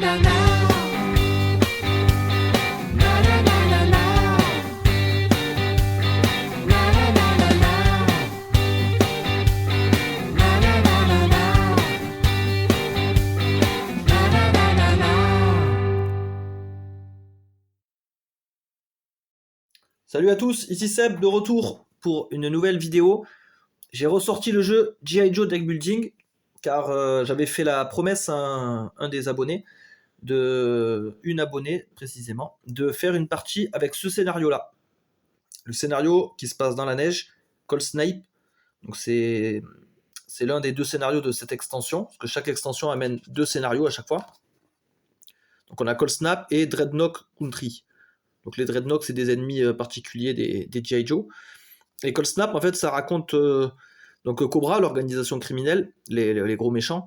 Salut à tous, ici Seb de retour pour une nouvelle vidéo. J'ai ressorti le jeu G.I. Joe Deck Building car j'avais fait la promesse à un des abonnés, une abonnée précisément, de faire une partie avec ce scénario-là. Le scénario qui se passe dans la neige, Cold Snipe. Donc c'est l'un des deux scénarios de cette extension, parce que chaque extension amène deux scénarios à chaque fois. Donc on a Cold Snap et Dreadnought Country. Donc les Dreadnoughts, c'est des ennemis particuliers des G.I. Joe. Et Cold Snap, en fait, ça raconte donc Cobra, l'organisation criminelle, les gros méchants,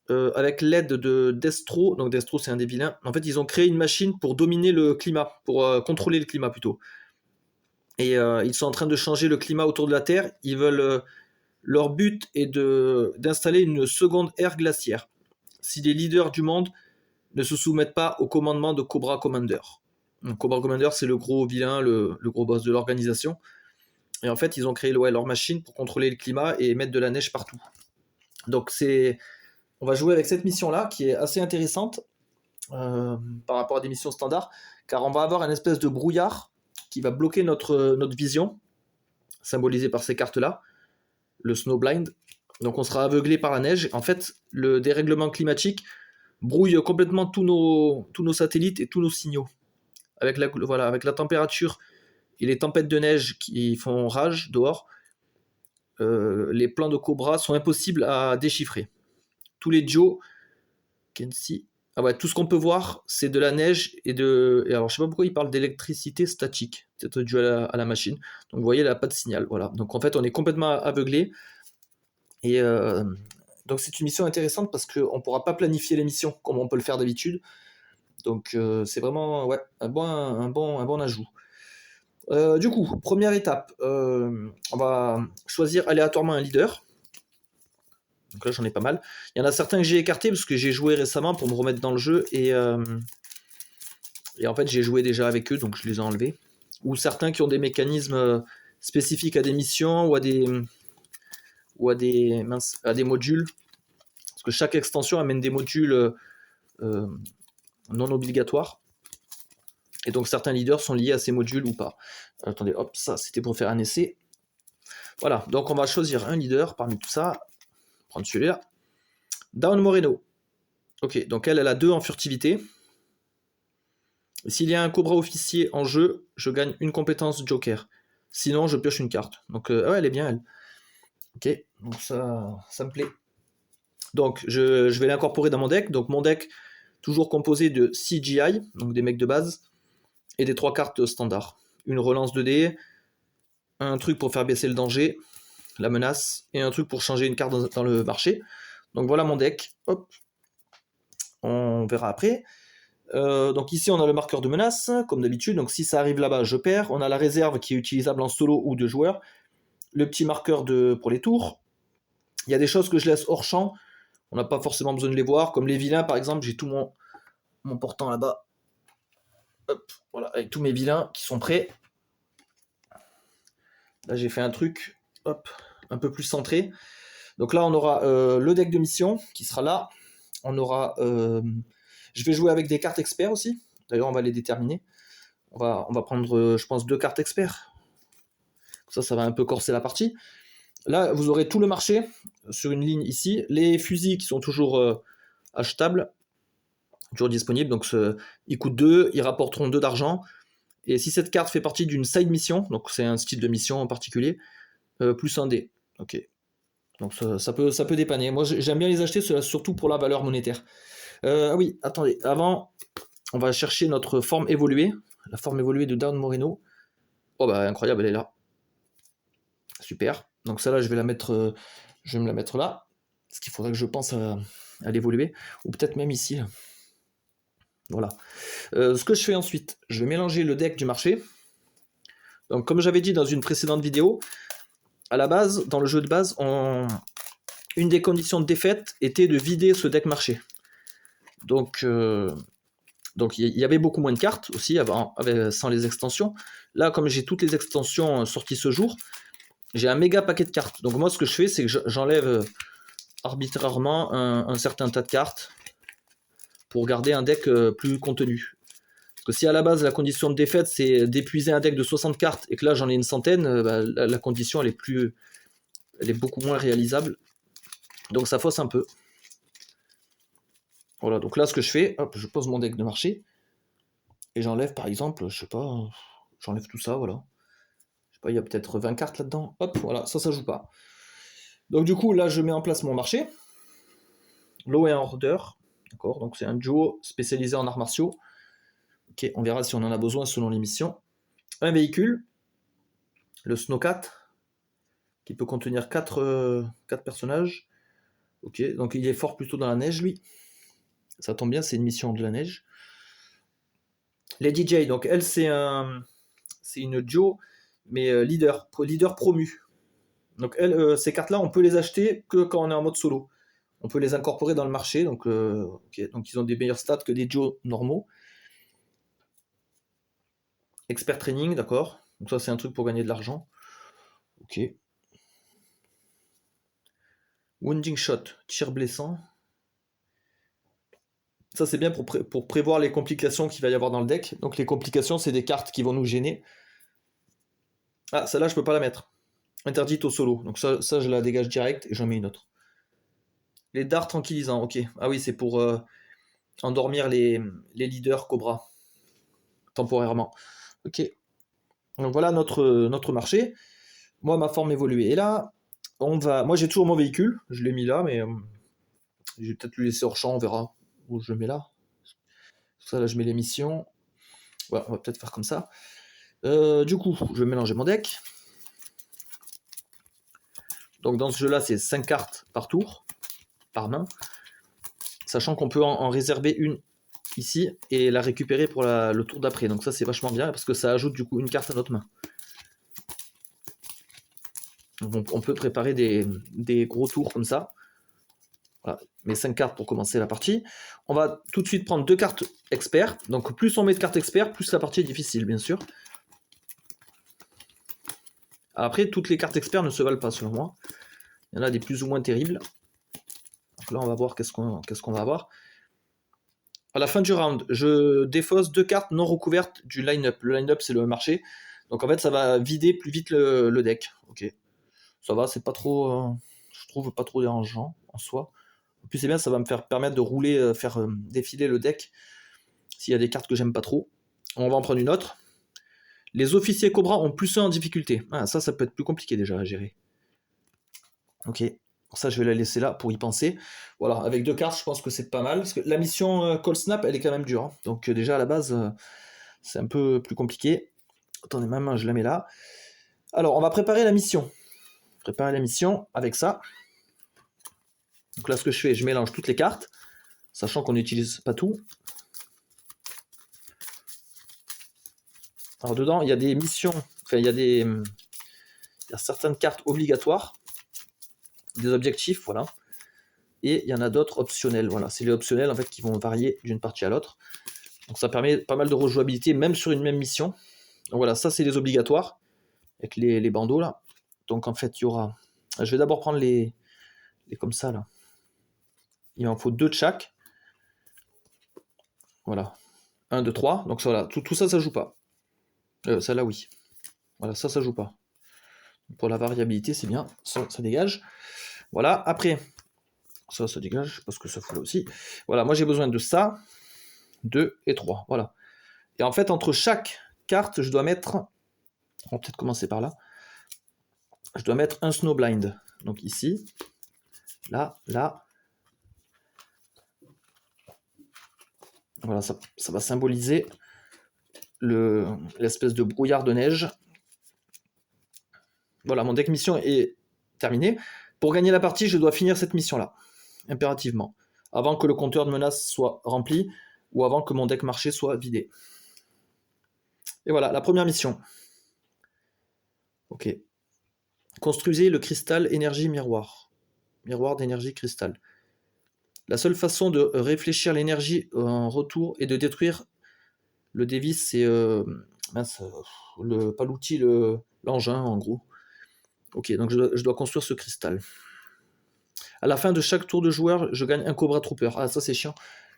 avec l'aide de Destro. Donc Destro, c'est un des vilains. En fait, ils ont créé une machine pour dominer le climat, pour contrôler le climat plutôt. Et ils sont en train de changer le climat autour de la Terre. Ils veulent, leur but est d'installer une seconde ère glaciaire. Si les leaders du monde ne se soumettent pas au commandement de Cobra Commander. Donc, Cobra Commander, c'est le gros vilain, le gros boss de l'organisation. Et en fait, ils ont créé leur machine pour contrôler le climat et mettre de la neige partout. Donc on va jouer avec cette mission-là, qui est assez intéressante par rapport à des missions standards, car on va avoir une espèce de brouillard qui va bloquer notre vision, symbolisé par ces cartes-là, le Snowblind. Donc on sera aveuglé par la neige. En fait, le dérèglement climatique brouille complètement tous nos satellites et tous nos signaux. Avec la température et les tempêtes de neige qui font rage dehors, les plans de Cobra sont impossibles à déchiffrer. Tous les Joe, Kenshi, tout ce qu'on peut voir, c'est de la neige et alors je sais pas pourquoi il parle d'électricité statique, peut-être dû à la machine. Donc vous voyez, il n'a pas de signal. Voilà. Donc en fait, on est complètement aveuglé. Et donc c'est une mission intéressante parce qu'on ne pourra pas planifier les missions comme on peut le faire d'habitude. Donc c'est vraiment un bon ajout. Du coup, première étape, on va choisir aléatoirement un leader. Donc là j'en ai pas mal. Il y en a certains que j'ai écartés parce que j'ai joué récemment pour me remettre dans le jeu et en fait j'ai joué déjà avec eux, donc je les ai enlevés. Ou certains qui ont des mécanismes spécifiques à des missions ou à des modules. Parce que chaque extension amène des modules non obligatoires. Et donc certains leaders sont liés à ces modules ou pas. Attendez, hop, ça c'était pour faire un essai. Voilà, donc on va choisir un leader parmi tout ça. Prendre celui-là. Dawn Moreno. Ok, donc elle a 2 en furtivité. S'il y a un Cobra officier en jeu, je gagne une compétence Joker. Sinon, je pioche une carte. Donc elle est bien, elle. Ok, donc ça me plaît. Donc je vais l'incorporer dans mon deck. Donc mon deck, toujours composé de 6 GI, donc des mecs de base, et des 3 cartes standards. Une relance 2D, un truc pour faire baisser le danger, la menace, et un truc pour changer une carte dans le marché. Donc voilà mon deck. Hop. On verra après. Donc ici on a le marqueur de menace, comme d'habitude. Donc si ça arrive là-bas, je perds. On a la réserve qui est utilisable en solo ou 2 joueurs. Le petit marqueur pour les tours. Il y a des choses que je laisse hors champ. On n'a pas forcément besoin de les voir. Comme les vilains par exemple, j'ai tout mon portant là-bas. Hop, voilà, avec tous mes vilains qui sont prêts. Là j'ai fait un truc, hop, un peu plus centré. Donc là on aura le deck de mission qui sera là. On aura, je vais jouer avec des cartes experts aussi. D'ailleurs on va les déterminer. On va prendre, je pense, 2 cartes experts. Ça va un peu corser la partie. Là vous aurez tout le marché sur une ligne ici. Les fusils qui sont toujours achetables, toujours disponibles. Donc ils coûtent 2, ils rapporteront 2 d'argent. Et si cette carte fait partie d'une side mission, donc c'est un style de mission en particulier, plus un dé. Ok. Donc ça peut dépanner. Moi j'aime bien les acheter, surtout pour la valeur monétaire. Ah oui, attendez, avant, on va chercher notre forme évoluée, la forme évoluée de Dawn Moreno. Oh bah incroyable, elle est là. Super. Donc celle-là, je vais me la mettre là, parce qu'il faudrait que je pense à l'évoluer, ou peut-être même ici. Là. Voilà. Ce que je fais ensuite, je vais mélanger le deck du marché. Donc comme j'avais dit dans une précédente vidéo, à la base, dans le jeu de base, une des conditions de défaite était de vider ce deck marché. Donc il y avait beaucoup moins de cartes aussi sans les extensions. Là, comme j'ai toutes les extensions sorties ce jour, j'ai un méga paquet de cartes. Donc moi, ce que je fais, c'est que j'enlève arbitrairement un certain tas de cartes pour garder un deck plus contenu. Parce que si à la base, la condition de défaite, c'est d'épuiser un deck de 60 cartes, et que là, j'en ai une centaine, la condition, elle est beaucoup moins réalisable. Donc ça fausse un peu. Voilà, donc là, ce que je fais, hop, je pose mon deck de marché, et j'enlève, par exemple, je sais pas, j'enlève tout ça, voilà. Je sais pas, il y a peut-être 20 cartes là-dedans. Hop, voilà, ça joue pas. Donc du coup, là, je mets en place mon marché. Law and Order, d'accord, donc c'est un duo spécialisé en arts martiaux. Ok, on verra si on en a besoin selon les missions. Un véhicule, le Snowcat, qui peut contenir 4 personnages. Ok, donc il est fort plutôt dans la neige, lui. Ça tombe bien, c'est une mission de la neige. Lady J, donc elle, c'est une duo, mais leader promu. Donc elle, ces cartes-là, on peut les acheter que quand on est en mode solo. On peut les incorporer dans le marché, donc ils ont des meilleurs stats que des duos normaux. Expert training, d'accord. Donc ça, c'est un truc pour gagner de l'argent. Ok. Wounding shot, tir blessant. Ça, c'est bien pour prévoir les complications qu'il va y avoir dans le deck. Donc les complications, c'est des cartes qui vont nous gêner. Ah, celle-là, je peux pas la mettre. Interdite au solo. Donc ça je la dégage direct et j'en mets une autre. Les dards tranquillisants, ok. Ah oui, c'est pour endormir les leaders Cobra. Temporairement. Ok. Donc voilà notre marché. Moi, ma forme évoluée. Et là, moi, j'ai toujours mon véhicule. Je l'ai mis là, mais je vais peut-être le laisser hors champ. On verra où je le mets là. Ça, là, je mets les missions. Ouais, on va peut-être faire comme ça. Du coup, je vais mélanger mon deck. Donc dans ce jeu-là, c'est 5 cartes par tour, par main. Sachant qu'on peut en réserver une ici et la récupérer pour le tour d'après. Donc ça, c'est vachement bien parce que ça ajoute du coup une carte à notre main. Donc on peut préparer des gros tours comme ça. Voilà, mes 5 cartes pour commencer la partie. On va tout de suite prendre 2 cartes experts. Donc plus on met de cartes experts, plus la partie est difficile, bien sûr. Après, toutes les cartes experts ne se valent pas, selon moi. Il y en a des plus ou moins terribles. Donc là, on va voir qu'est-ce qu'on va avoir. À la fin du round, je défausse 2 cartes non recouvertes du line-up. Le line-up, c'est le marché. Donc en fait, ça va vider plus vite le deck. Ok. Ça va, c'est pas trop... je trouve pas trop dérangeant, en soi. En plus, c'est bien, ça va me permettre de rouler, faire défiler le deck s'il y a des cartes que j'aime pas trop. On va en prendre une autre. Les officiers Cobra ont +1 en difficulté. Ah, ça peut être plus compliqué déjà à gérer. Ok, ça je vais la laisser là pour y penser. Voilà, avec 2 cartes, je pense que c'est pas mal. Parce que la mission Call Snap, elle est quand même dure. Hein. Donc déjà à la base, c'est un peu plus compliqué. Attendez, ma main, je la mets là. Alors, on va préparer la mission. Préparer la mission avec ça. Donc là, ce que je fais, je mélange toutes les cartes, sachant qu'on n'utilise pas tout. Alors dedans, il y a des missions, enfin il y a certaines cartes obligatoires, des objectifs, voilà. Et il y en a d'autres optionnels, voilà. C'est les optionnels en fait qui vont varier d'une partie à l'autre. Donc ça permet pas mal de rejouabilité, même sur une même mission. Donc voilà, ça c'est les obligatoires, avec les bandeaux là. Donc en fait, il y aura... Je vais d'abord prendre les comme ça là. Il en faut 2 de chaque. Voilà. 1, 2, 3. Donc voilà, tout ça, ça joue pas. Ça là, oui. Voilà, ça joue pas. Pour la variabilité, c'est bien. Ça dégage. Voilà, après, ça dégage, parce que ça fout là aussi. Voilà, moi j'ai besoin de ça, 2 et 3. Voilà. Et en fait, entre chaque carte, je dois mettre... On va peut-être commencer par là. Je dois mettre un Snowblind. Donc ici, là, là. Voilà, ça va symboliser l'espèce de brouillard de neige. Voilà, mon deck mission est terminé. Pour gagner la partie, je dois finir cette mission-là, impérativement, avant que le compteur de menace soit rempli, ou avant que mon deck marché soit vidé. Et voilà, la première mission. Ok. Construisez le cristal énergie miroir. Miroir d'énergie cristal. La seule façon de réfléchir l'énergie en retour et de détruire le dévice, c'est mince, pas l'outil, l'engin en gros. Ok, donc je dois construire ce cristal. À la fin de chaque tour de joueur, je gagne un Cobra Trooper. Ah, ça c'est chiant.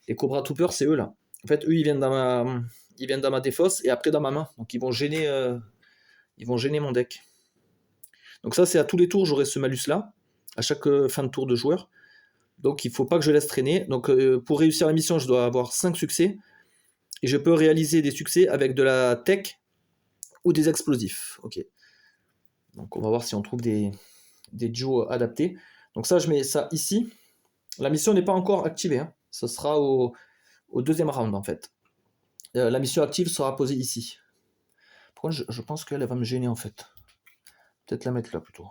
Les Cobra Troopers, c'est eux là. En fait, eux, ils viennent dans ma défausse et après dans ma main. Donc ils vont gêner mon deck. Donc ça, c'est à tous les tours, j'aurai ce malus là, à chaque fin de tour de joueur. Donc il ne faut pas que je laisse traîner. Donc pour réussir la mission, je dois avoir 5 succès. Et je peux réaliser des succès avec de la tech ou des explosifs. Ok. Donc on va voir si on trouve des duos adaptés. Donc ça, je mets ça ici. La mission n'est pas encore activée. Hein. Ce sera au deuxième round en fait. La mission active sera posée ici. Pourquoi je pense qu'elle va me gêner en fait. Peut-être la mettre là plutôt.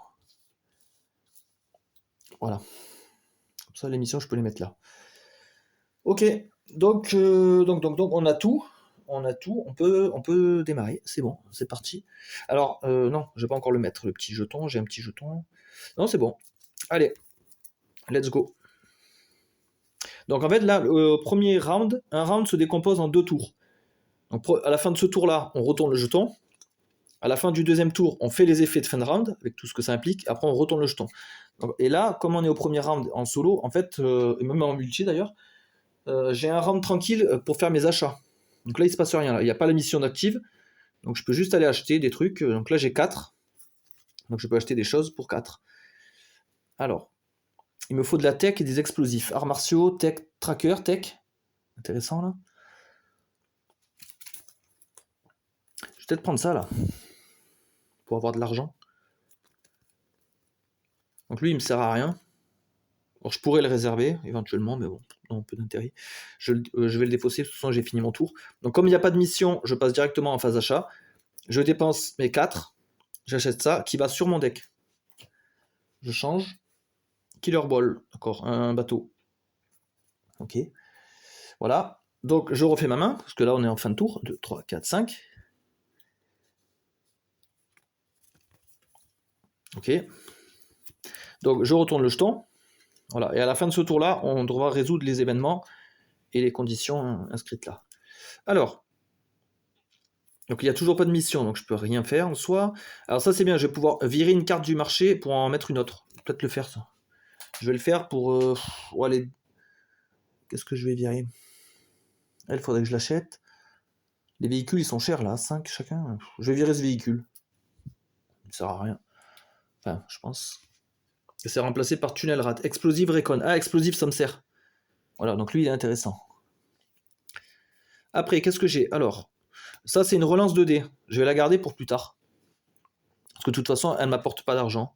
Voilà. Comme ça, les missions, je peux les mettre là. Ok. Donc on a tout. On a tout. On peut démarrer. C'est bon. C'est parti. Alors, non, je vais pas encore le mettre, le petit jeton. J'ai un petit jeton. Non, c'est bon. Allez. Let's go. Donc en fait, là, le premier round, un round se décompose en 2 tours. Donc à la fin de ce tour-là, on retourne le jeton. À la fin du deuxième tour, on fait les effets de fin de round, avec tout ce que ça implique. Après, on retourne le jeton. Donc, et là, comme on est au premier round en solo, en fait, et même en multi d'ailleurs, j'ai un round tranquille pour faire mes achats. Donc là, il ne se passe rien. Là. Il n'y a pas la mission d'active. Donc je peux juste aller acheter des trucs. Donc là, j'ai 4. Donc je peux acheter des choses pour 4. Alors, il me faut de la tech et des explosifs. Arts martiaux, tech, tracker, tech. Intéressant là. Je vais peut-être prendre ça là. Pour avoir de l'argent. Donc lui, il me sert à rien. Alors je pourrais le réserver éventuellement, mais bon, non, peu d'intérêt. Je vais le défausser, de toute façon j'ai fini mon tour. Donc comme il n'y a pas de mission, je passe directement en phase achat. Je dépense mes 4. J'achète ça, qui va sur mon deck. Je change. Killer Ball, d'accord, un bateau. Ok. Voilà. Donc je refais ma main, parce que là on est en fin de tour. 2, 3, 4, 5. Ok. Donc je retourne le jeton. Voilà. Et à la fin de ce tour-là, on devra résoudre les événements et les conditions inscrites là. Alors, donc il n'y a toujours pas de mission, donc je peux rien faire en soi. Alors ça c'est bien, je vais pouvoir virer une carte du marché pour en mettre une autre. Peut-être le faire ça. Je vais le faire pour... allez. Qu'est-ce que je vais virer? Elle, faudrait que je l'achète. Les véhicules ils sont chers là, 5 chacun. Je vais virer ce véhicule. Il ne sert à rien. Enfin, je pense. Et c'est remplacé par Tunnel Rat. Explosive Recon. Ah, explosif ça me sert. Voilà, donc lui il est intéressant. Après, qu'est-ce que j'ai? Alors, ça c'est une relance 2D. Je vais la garder pour plus tard. Parce que de toute façon, elle ne m'apporte pas d'argent.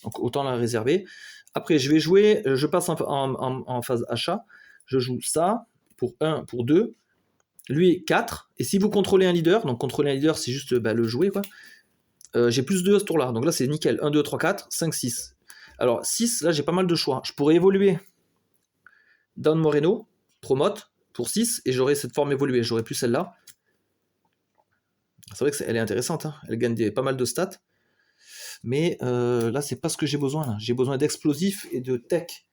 Donc autant la réserver. Après, je vais jouer, je passe en phase achat. Je joue ça pour 1, pour 2. Lui, 4. Et si vous contrôlez un leader, donc contrôler un leader, c'est juste le jouer, quoi. J'ai plus 2 à ce tour-là. Donc là, c'est nickel. 1, 2, 3, 4, 5, 6. Alors, 6, là, j'ai pas mal de choix. Je pourrais évoluer Don Moreno, promote, pour 6, et j'aurai cette forme évoluée. J'aurai plus celle-là. C'est vrai qu'elle est intéressante. Hein. Elle gagne pas mal de stats. Mais là, c'est pas ce que j'ai besoin. J'ai besoin d'explosifs et de tech.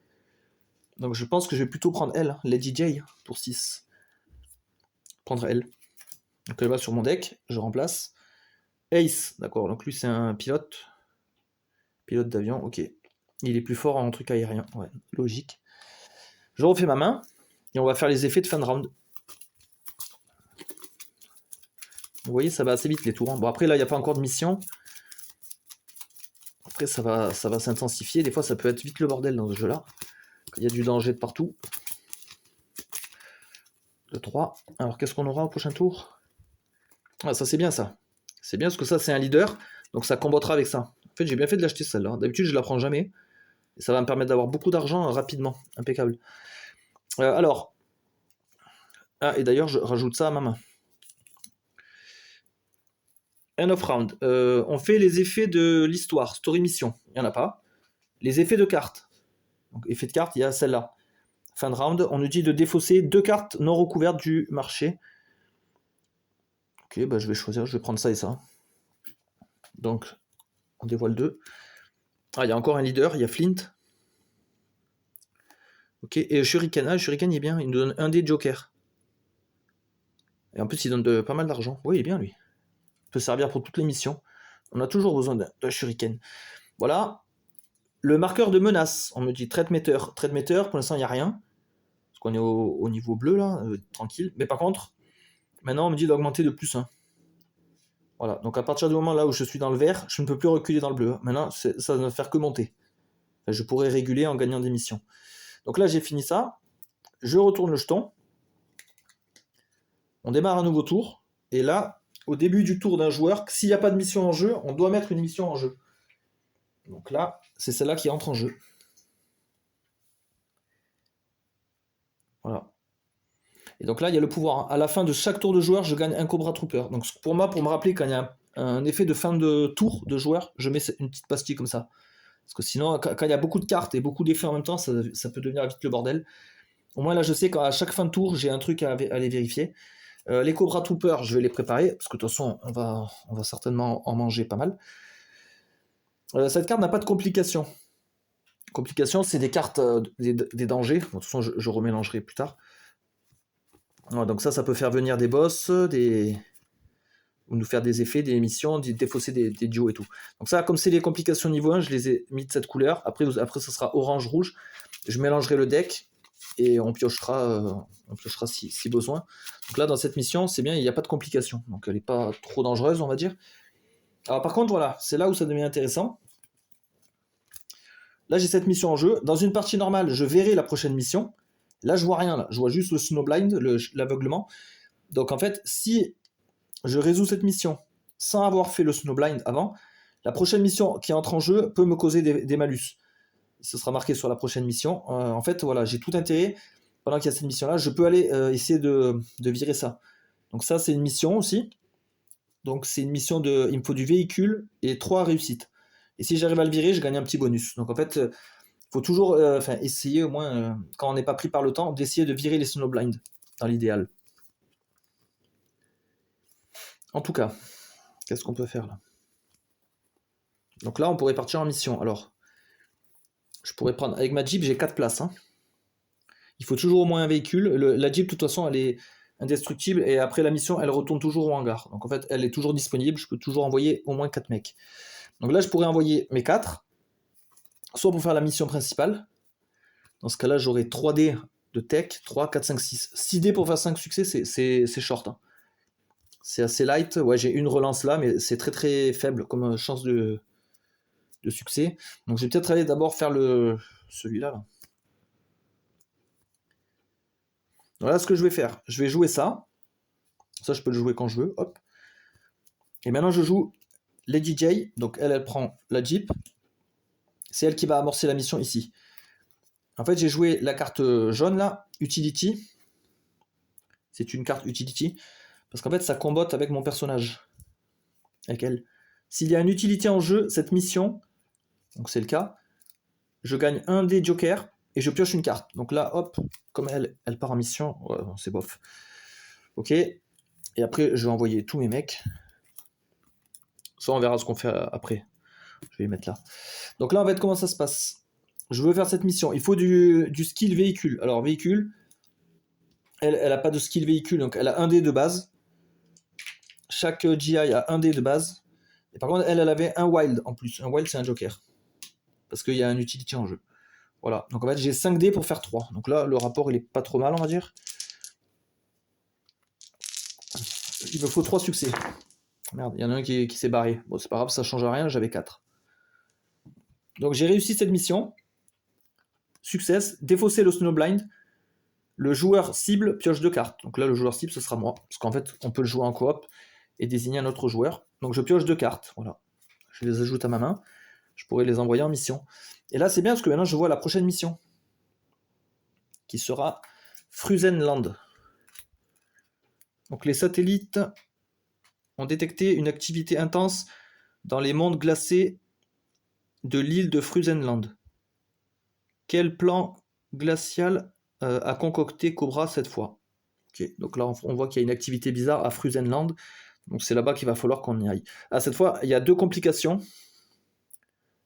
Donc je pense que je vais plutôt prendre elle, Lady J, pour 6. Prendre elle. Donc elle va sur mon deck, je remplace. Ace, d'accord, donc lui c'est un pilote. Pilote d'avion, ok. Il est plus fort en truc aérien, ouais, logique. Je refais ma main, et on va faire les effets de fin de round. Vous voyez, ça va assez vite les tours. Hein. Bon après là, il n'y a pas encore de mission. Après ça va s'intensifier, des fois ça peut être vite le bordel dans ce jeu-là. Il y a du danger de partout. 2, 3. Alors qu'est-ce qu'on aura au prochain tour? Ah, ça c'est bien ça. C'est bien parce que ça c'est un leader, donc ça combattera avec ça. En fait j'ai bien fait de l'acheter celle-là. D'habitude je la prends jamais. Et ça va me permettre d'avoir beaucoup d'argent rapidement. Impeccable. Alors. Ah et d'ailleurs je rajoute ça à ma main. End of round. On fait les effets de l'histoire, story mission. Il n'y en a pas. Les effets de cartes. Donc effet de carte, il y a celle-là. Fin de round, on nous dit de défausser 2 cartes non recouvertes du marché. Ok, bah je vais choisir, je vais prendre ça et ça. Donc, on dévoile 2. Ah, il y a encore un leader, il y a Flint. Ok, et Shuriken, le Shuriken il est bien, il nous donne un des jokers. Et en plus il donne pas mal d'argent. Oui, il est bien lui. Il peut servir pour toutes les missions. On a toujours besoin d'un Shuriken. Voilà. Le marqueur de menace, on me dit trade meter. Trade meter, pour l'instant il n'y a rien. Parce qu'on est au niveau bleu là, tranquille. Mais par contre, maintenant on me dit d'augmenter de +1. Voilà, donc à partir du moment là où je suis dans le vert, je ne peux plus reculer dans le bleu. Maintenant, ça ne va faire que monter. Je pourrais réguler en gagnant des missions. Donc là, j'ai fini ça. Je retourne le jeton. On démarre un nouveau tour. Et là, au début du tour d'un joueur, s'il n'y a pas de mission en jeu, on doit mettre une mission en jeu. Donc là, c'est celle-là qui entre en jeu. Voilà. Et donc là, il y a le pouvoir. À la fin de chaque tour de joueur, je gagne un Cobra Trooper. Donc pour moi, pour me rappeler quand il y a un effet de fin de tour de joueur, je mets une petite pastille comme ça. Parce que sinon, quand il y a beaucoup de cartes et beaucoup d'effets en même temps, ça peut devenir vite le bordel. Au moins là, je sais qu'à chaque fin de tour, j'ai un truc à aller vérifier. Les Cobra Troopers, je vais les préparer, parce que de toute façon, on va certainement en manger pas mal. Cette carte n'a pas de complications. Complications, c'est des cartes, des dangers. Bon, de toute façon, je remélangerai plus tard. Ouais, donc ça peut faire venir des boss, ou nous faire des effets, des missions, défausser des duos et tout. Donc ça, comme c'est les complications niveau 1, je les ai mis de cette couleur. Après ça sera orange-rouge. Je mélangerai le deck et on piochera si besoin. Donc là, dans cette mission, c'est bien, il n'y a pas de complications. Donc elle n'est pas trop dangereuse, on va dire. Alors par contre, voilà, c'est là où ça devient intéressant. Là, j'ai cette mission en jeu. Dans une partie normale, je verrai la prochaine mission. Là, je vois rien. Là. Je vois juste le snowblind, l'aveuglement. Donc en fait, si je résous cette mission sans avoir fait le snowblind avant, la prochaine mission qui entre en jeu peut me causer des malus. Ce sera marqué sur la prochaine mission. En fait, voilà, j'ai tout intérêt, pendant qu'il y a cette mission-là, je peux aller essayer de virer ça. Donc ça, c'est une mission aussi. Donc c'est une mission il me faut du véhicule et 3 réussites. Et si j'arrive à le virer, je gagne un petit bonus. Donc en fait, il faut toujours essayer au moins, quand on n'est pas pris par le temps, d'essayer de virer les snowblind, dans l'idéal. En tout cas, qu'est-ce qu'on peut faire là? Donc là, on pourrait partir en mission. Alors, je pourrais prendre... Avec ma Jeep, j'ai 4 places. Hein. Il faut toujours au moins un véhicule. La Jeep, de toute façon, elle est indestructible. Et après la mission, elle retourne toujours au hangar. Donc en fait, elle est toujours disponible. Je peux toujours envoyer au moins 4 mecs. Donc là, je pourrais envoyer mes 4. Soit pour faire la mission principale. Dans ce cas-là, j'aurai 3 dés de tech. 3, 4, 5, 6. 6 dés pour faire 5 succès, c'est short. Hein. C'est assez light. Ouais, j'ai une relance là, mais c'est très très faible comme chance de succès. Donc je vais peut-être aller d'abord faire celui-là. Là. Voilà ce que je vais faire. Je vais jouer ça. Ça, je peux le jouer quand je veux. Hop. Et maintenant, je joue Lady J. Donc elle prend la Jeep. C'est elle qui va amorcer la mission ici. En fait, j'ai joué la carte jaune là, Utility. C'est une carte Utility. Parce qu'en fait, ça combotte avec mon personnage. Avec elle. S'il y a une utilité en jeu, cette mission, donc c'est le cas, je gagne un des jokers et je pioche une carte. Donc là, hop, comme elle part en mission, ouais, c'est bof. Ok. Et après, je vais envoyer tous mes mecs. Ça, on verra ce qu'on fait après. Je vais les mettre là. Donc là, en fait, comment ça se passe? Je veux faire cette mission. Il faut du skill véhicule. Alors, véhicule, elle n'a pas de skill véhicule, donc elle a un dé de base. Chaque GI a un dé de base. Et par contre, elle avait un wild en plus. Un wild, c'est un joker. Parce qu'il y a un utility en jeu. Voilà. Donc en fait, j'ai 5 dés pour faire 3. Donc là, le rapport, il est pas trop mal, on va dire. Il me faut 3 succès. Merde, il y en a un qui s'est barré. Bon, c'est pas grave, ça change rien, j'avais 4. Donc j'ai réussi cette mission. Success, défausser le snowblind. Le joueur cible pioche 2 cartes. Donc là, le joueur cible, ce sera moi. Parce qu'en fait, on peut le jouer en coop et désigner un autre joueur. Donc je pioche 2 cartes. Voilà. Je les ajoute à ma main. Je pourrais les envoyer en mission. Et là, c'est bien parce que maintenant, je vois la prochaine mission. Qui sera Frusenland. Donc les satellites ont détecté une activité intense dans les mondes glacés de l'île de Frusenland. Quel plan glacial a concocté Cobra cette fois? Okay. Donc là, on voit qu'il y a une activité bizarre à Frusenland. Donc c'est là-bas qu'il va falloir qu'on y aille. Ah, cette fois, il y a 2 complications.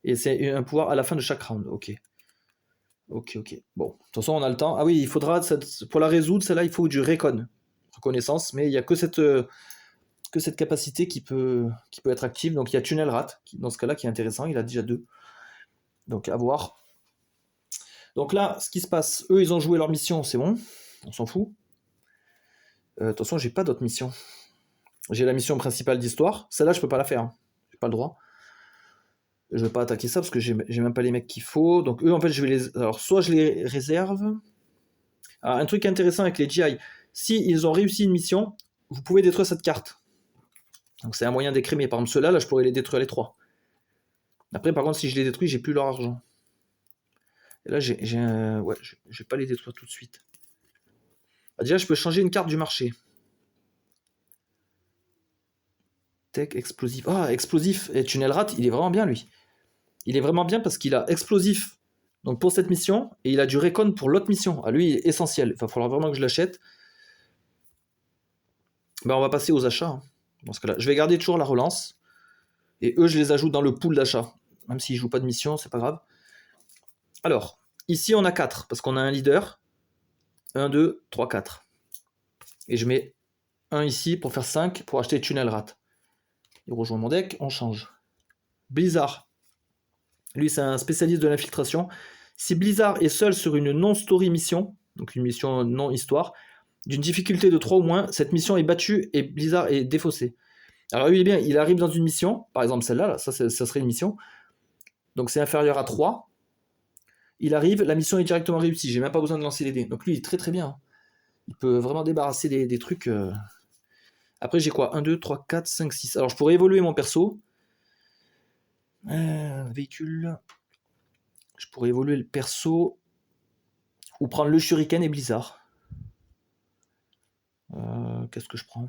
Et c'est un pouvoir à la fin de chaque round. Ok. Ok, ok. Bon, de toute façon, on a le temps. Ah oui, il faudra, pour la résoudre, celle-là, il faut du recon, reconnaissance, mais il n'y a que cette capacité qui peut être active. Donc il y a Tunnel Rat, dans ce cas-là, qui est intéressant, il a déjà 2. Donc à voir. Donc là, ce qui se passe, eux, ils ont joué leur mission, c'est bon, on s'en fout. De toute façon, j'ai pas d'autres missions. J'ai la mission principale d'histoire, celle-là, je peux pas la faire, hein. J'ai pas le droit. Je vais pas attaquer ça parce que j'ai même pas les mecs qu'il faut. Donc eux, en fait, je vais les. Alors, soit je les réserve. Alors, un truc intéressant avec les GI, si ils ont réussi une mission, vous pouvez détruire cette carte. Donc c'est un moyen d'écrémer. Par exemple, ceux-là, là, je pourrais les détruire les 3. Après, par contre, si je les détruis, j'ai plus leur argent. Et là, ouais, je vais pas les détruire tout de suite. Ah, déjà, je peux changer une carte du marché. Tech, explosif. Ah, explosif et Tunnel Rat, il est vraiment bien, lui. Il est vraiment bien parce qu'il a explosif donc pour cette mission et il a du recon pour l'autre mission. Ah, lui, il est essentiel. Il va falloir vraiment que je l'achète. Ben, on va passer aux achats. Hein. Dans ce cas-là, je vais garder toujours la relance. Et eux, je les ajoute dans le pool d'achat. Même s'ils ne jouent pas de mission, c'est pas grave. Alors, ici, on a 4 parce qu'on a un leader. 1, 2, 3, 4. Et je mets 1 ici pour faire 5 pour acheter Tunnel Rat. Il rejoint mon deck, on change. Blizzard. Lui, c'est un spécialiste de l'infiltration. Si Blizzard est seul sur une non-story mission, donc une mission non-histoire, d'une difficulté de 3 ou moins, cette mission est battue et Blizzard est défaussé. Alors lui, bien, il arrive dans une mission, par exemple celle-là, là, ça serait une mission, donc c'est inférieur à 3. Il arrive, la mission est directement réussie, j'ai même pas besoin de lancer les dés. Donc lui, il est très très bien. Il peut vraiment débarrasser des trucs. Après, j'ai quoi 1, 2, 3, 4, 5, 6. Alors je pourrais évoluer mon perso. Véhicule. Je pourrais évoluer le perso. Ou prendre le Shuriken et Blizzard. Qu'est-ce que je prends?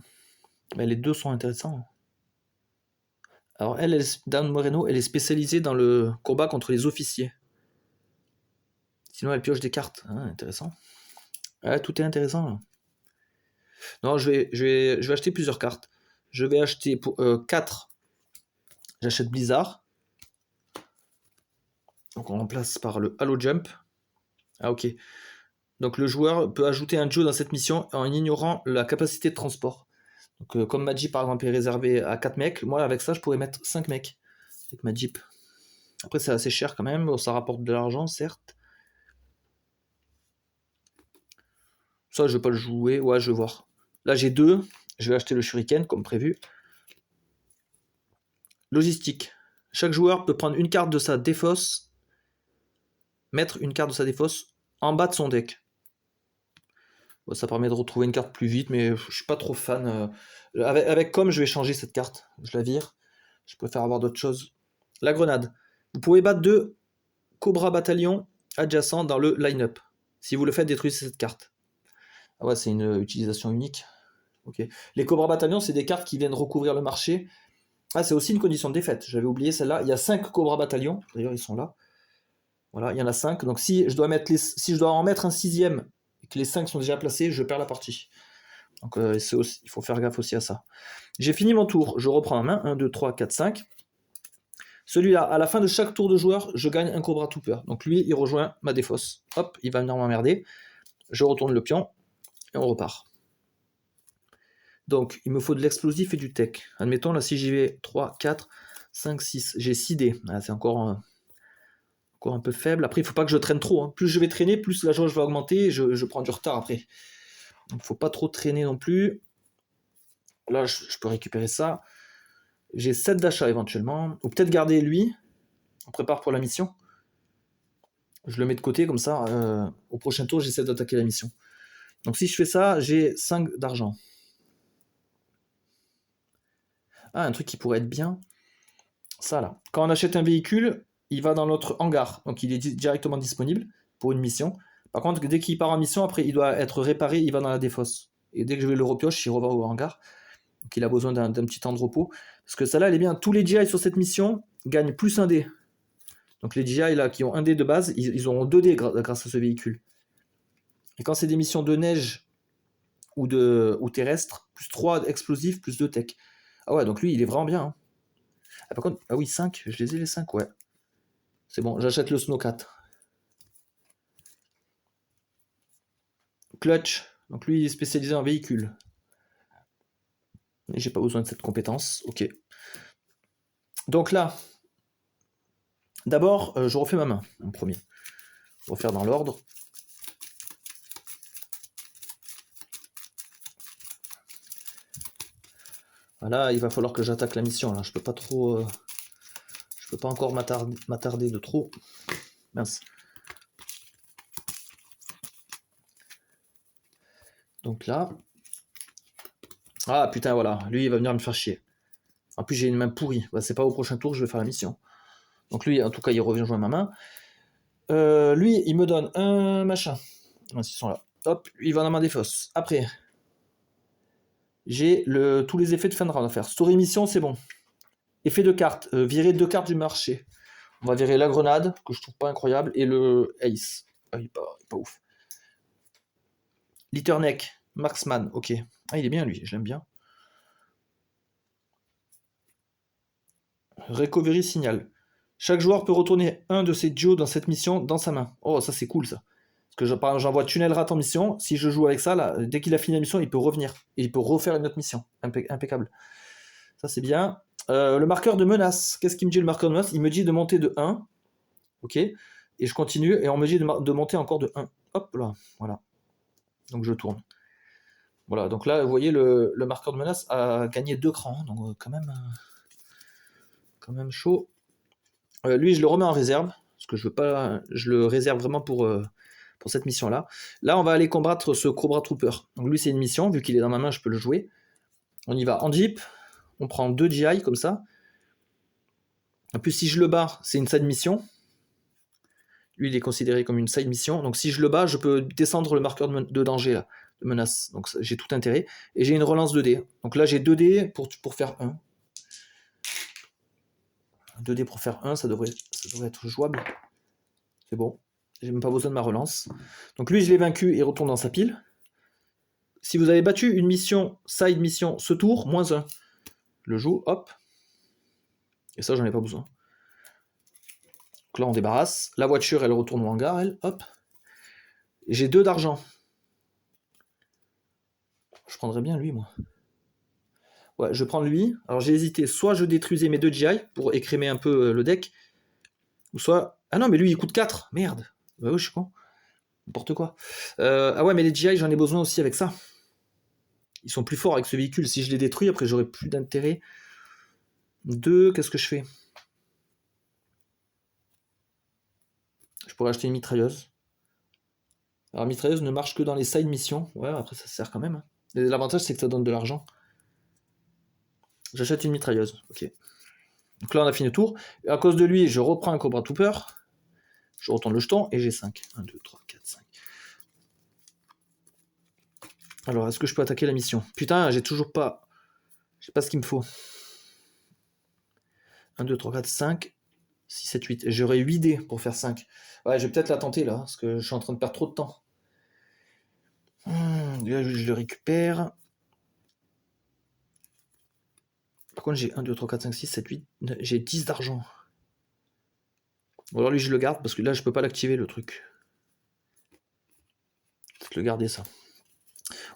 Mais les deux sont intéressants. Alors Dan Moreno, elle est spécialisée dans le combat contre les officiers. Sinon, elle pioche des cartes. Ah, intéressant. Ouais, tout est intéressant là. Non, je vais acheter plusieurs cartes. Je vais acheter pour 4. J'achète Blizzard. Donc on remplace par le Halo Jump. Ah ok. Donc le joueur peut ajouter un Joe dans cette mission en ignorant la capacité de transport. Donc comme ma Jeep par exemple est réservée à 4 mecs, moi avec ça je pourrais mettre 5 mecs avec ma Jeep. Après c'est assez cher quand même, ça rapporte de l'argent certes. Ça je vais pas le jouer, ouais je vais voir. Là j'ai 2, je vais acheter le Shuriken comme prévu. Logistique. Chaque joueur peut prendre une carte de sa défausse, mettre une carte de sa défausse en bas de son deck. Bon, ça permet de retrouver une carte plus vite, mais je suis pas trop fan. Avec comme je vais changer cette carte, je la vire. Je préfère avoir d'autres choses. La grenade. Vous pouvez battre 2 Cobra Bataillon adjacents dans le line-up. Si vous le faites, détruisez cette carte. Ah ouais, c'est une utilisation unique. Ok. Les Cobra Bataillon, c'est des cartes qui viennent recouvrir le marché. Ah, c'est aussi une condition de défaite. J'avais oublié celle-là. Il y a 5 Cobra Bataillon. D'ailleurs, ils sont là. Voilà, il y en a 5. Donc si je dois en mettre un 6ème et que les 5 sont déjà placés, je perds la partie. Donc il faut faire gaffe aussi à ça. J'ai fini mon tour. Je reprends la main. 1, 2, 3, 4, 5. Celui-là, à la fin de chaque tour de joueur, je gagne un Cobra Trooper. Donc lui, il rejoint ma défausse. Hop, il va venir m'emmerder. Je retourne le pion et on repart. Donc, il me faut de l'explosif et du tech. Admettons, là, si j'y vais 3, 4, 5, 6. J'ai 6 dés. Ah, c'est encore un peu faible. Après, il ne faut pas que je traîne trop. Hein. Plus je vais traîner, plus la jauge va augmenter. Je prends du retard après. Donc, il ne faut pas trop traîner non plus. Là, je peux récupérer ça. J'ai 7 d'achat éventuellement. Ou peut-être garder lui. On prépare pour la mission. Je le mets de côté comme ça. Au prochain tour, j'essaie d'attaquer la mission. Donc si je fais ça, j'ai 5 d'argent. Ah, un truc qui pourrait être bien. Ça là. Quand on achète un véhicule, il va dans notre hangar. Donc il est directement disponible pour une mission. Par contre, dès qu'il part en mission, après il doit être réparé, il va dans la défausse. Et dès que je vais le repioche, il revient au hangar. Donc il a besoin d'un petit temps de repos. Parce que ça là, elle est bien. Tous les GI sur cette mission gagnent plus un dé. Donc les GI là qui ont un dé de base, ils auront 2 dés grâce à ce véhicule. Et quand c'est des missions de neige ou terrestre, plus 3 explosifs, plus 2 tech. Ah ouais, donc lui, il est vraiment bien. Hein. Ah, par contre, ah oui, 5, je les ai les 5, ouais. C'est bon, j'achète le Snowcat. clutch. Donc lui, il est spécialisé en véhicule. Et j'ai pas besoin de cette compétence. Ok. Donc là, d'abord, je refais ma main en premier. On va faire dans l'ordre. Voilà, il va falloir que j'attaque la mission. Là, je peux pas trop, je peux pas encore m'attarder de trop. Mince. Donc là, ah putain, voilà, lui il va venir me faire chier. En plus j'ai une main pourrie. Bah, c'est pas au prochain tour que je vais faire la mission. Donc lui, en tout cas, il revient jouer ma main. Lui, il me donne un machin. Ils sont là. Hop, il va dans ma défausse. Après, j'ai tous les effets de fin de round à faire. Story mission, c'est bon. Effet de carte, virer 2 cartes du marché. On va virer la grenade, que je trouve pas incroyable, et le ace. Ah, il est pas ouf. Litterneck, marksman, ok. Ah, il est bien lui, je l'aime bien. Recovery signal. Chaque joueur peut retourner un de ses duos dans cette mission dans sa main. Oh, ça c'est cool ça. Parce que j'envoie Tunnel Rat en mission. Si je joue avec ça, là, dès qu'il a fini la mission, il peut revenir. Et il peut refaire une autre mission. Impeccable. Ça c'est bien. Le marqueur de menace. Qu'est-ce qu'il me dit le marqueur de menace? Il me dit de monter de 1. Ok. Et je continue. Et on me dit de monter encore de 1. Hop là. Voilà. Donc je tourne. Voilà. Donc là, vous voyez, le marqueur de menace a gagné 2 crans. Donc quand même chaud. Lui, je le remets en réserve, parce que je veux pas, je le réserve vraiment pour cette mission-là. Là, on va aller combattre ce Cobra Trooper. Donc lui, c'est une mission, vu qu'il est dans ma main, je peux le jouer. On y va en jeep, on prend 2 GI comme ça. En plus, si je le bats, c'est une side mission. Lui, il est considéré comme une side mission. Donc si je le bats, je peux descendre le marqueur de danger, là, de menace. Donc j'ai tout intérêt. Et j'ai une relance 2D. Donc là, j'ai 2D pour faire 1. 2D pour faire 1, ça devrait être jouable. C'est bon. J'ai même pas besoin de ma relance. Donc lui, je l'ai vaincu, il retourne dans sa pile. Si vous avez battu une mission, side mission, ce tour, -1. Le joue, hop. Et ça, j'en ai pas besoin. Donc là, on débarrasse. La voiture, elle retourne au hangar, elle, hop. J'ai 2 d'argent. Je prendrais bien lui, moi. Ouais, je prends lui. Alors j'ai hésité. Soit je détruisais mes 2 GI pour écrémer un peu le deck. Ou soit... Ah non, mais lui, il coûte 4. Merde. Bah oui, je suis con. N'importe quoi. Ah ouais, mais les GI, j'en ai besoin aussi avec ça. Ils sont plus forts avec ce véhicule. Si je les détruis, après, j'aurai plus d'intérêt. 2, qu'est-ce que je fais? Je pourrais acheter une mitrailleuse. Alors, mitrailleuse ne marche que dans les side missions. Ouais, après, ça sert quand même. Hein. L'avantage, c'est que ça donne de l'argent. J'achète une mitrailleuse. Ok. Donc là, on a fini le tour. Et à cause de lui, je reprends un Cobra Trooper. Je retourne le jeton et j'ai 5. 1, 2, 3, 4, 5. Alors, est-ce que je peux attaquer la mission? Putain, j'ai toujours pas... Je sais pas ce qu'il me faut. 1, 2, 3, 4, 5, 6, 7, 8. J'aurai 8 dés pour faire 5. Ouais, je vais peut-être la tenter là, parce que je suis en train de perdre trop de temps. Là, je le récupère. Par contre, j'ai 1, 2, 3, 4, 5, 6, 7, 8. J'ai 10 d'argent. Bon, alors lui, je le garde, parce que là, je peux pas l'activer le truc. Peut-être le garder ça.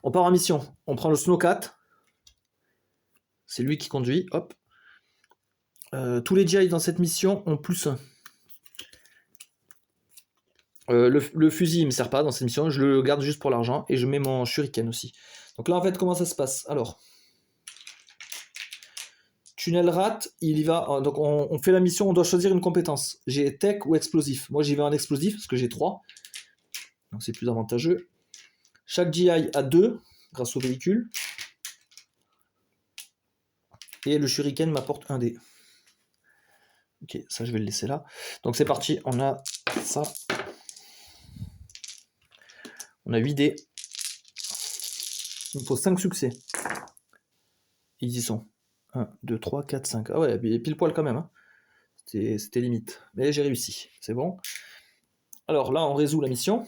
On part en mission. On prend le Snowcat. C'est lui qui conduit. Hop. Tous les GI dans cette mission ont +1. Le fusil, il me sert pas dans cette mission. Je le garde juste pour l'argent. Et je mets mon shuriken aussi. Donc là, en fait, comment ça se passe? Alors, Tunnel Rat, il y va. Donc, on fait la mission. On doit choisir une compétence. J'ai tech ou explosif. Moi, j'y vais en explosif parce que j'ai 3. Donc, c'est plus avantageux. Chaque GI a 2 grâce au véhicule. Et le shuriken m'apporte 1 dé. Ok, ça je vais le laisser là. Donc c'est parti, on a ça. On a 8 dés. Il me faut 5 succès. Ils y sont. 1, 2, 3, 4, 5. Ah ouais, pile poil quand même. Hein. C'était limite. Mais j'ai réussi. C'est bon. Alors là, on résout la mission.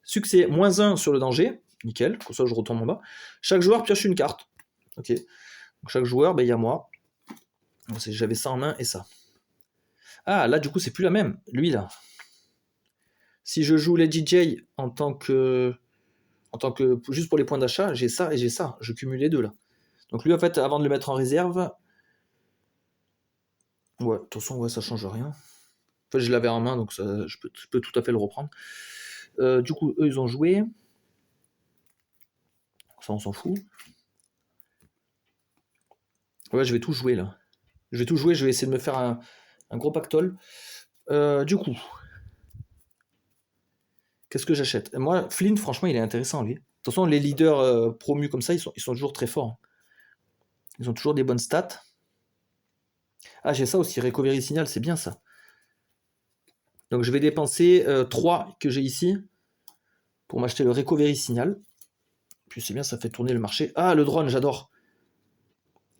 Succès, -1 sur le danger. Nickel. Comme ça, je retourne en bas. Chaque joueur pioche une carte. Ok. Donc chaque joueur, ben, il y a moi. J'avais ça en main et ça. Ah, là, du coup, c'est plus la même. Lui, là. Si je joue les DJ en tant que En tant que, juste pour les points d'achat, j'ai ça et j'ai ça. Je cumule les deux là. Donc lui, en fait, avant de le mettre en réserve... Ouais, de toute façon, ouais, ça change rien. En fait, je l'avais en main, donc ça, je peux tout à fait le reprendre. Du coup, eux, ils ont joué. Ça, on s'en fout. Ouais, je vais tout jouer là. Je vais tout jouer, je vais essayer de me faire un gros pactole. Du coup, qu'est-ce que j'achète? Moi, Flint, franchement, il est intéressant, lui. De toute façon, les leaders promus comme ça, ils sont toujours très forts. Ils ont toujours des bonnes stats. Ah, j'ai ça aussi, Recovery Signal, c'est bien ça. Donc, je vais dépenser 3 que j'ai ici pour m'acheter le Recovery Signal. Puis c'est bien, ça fait tourner le marché. Ah, le drone, j'adore.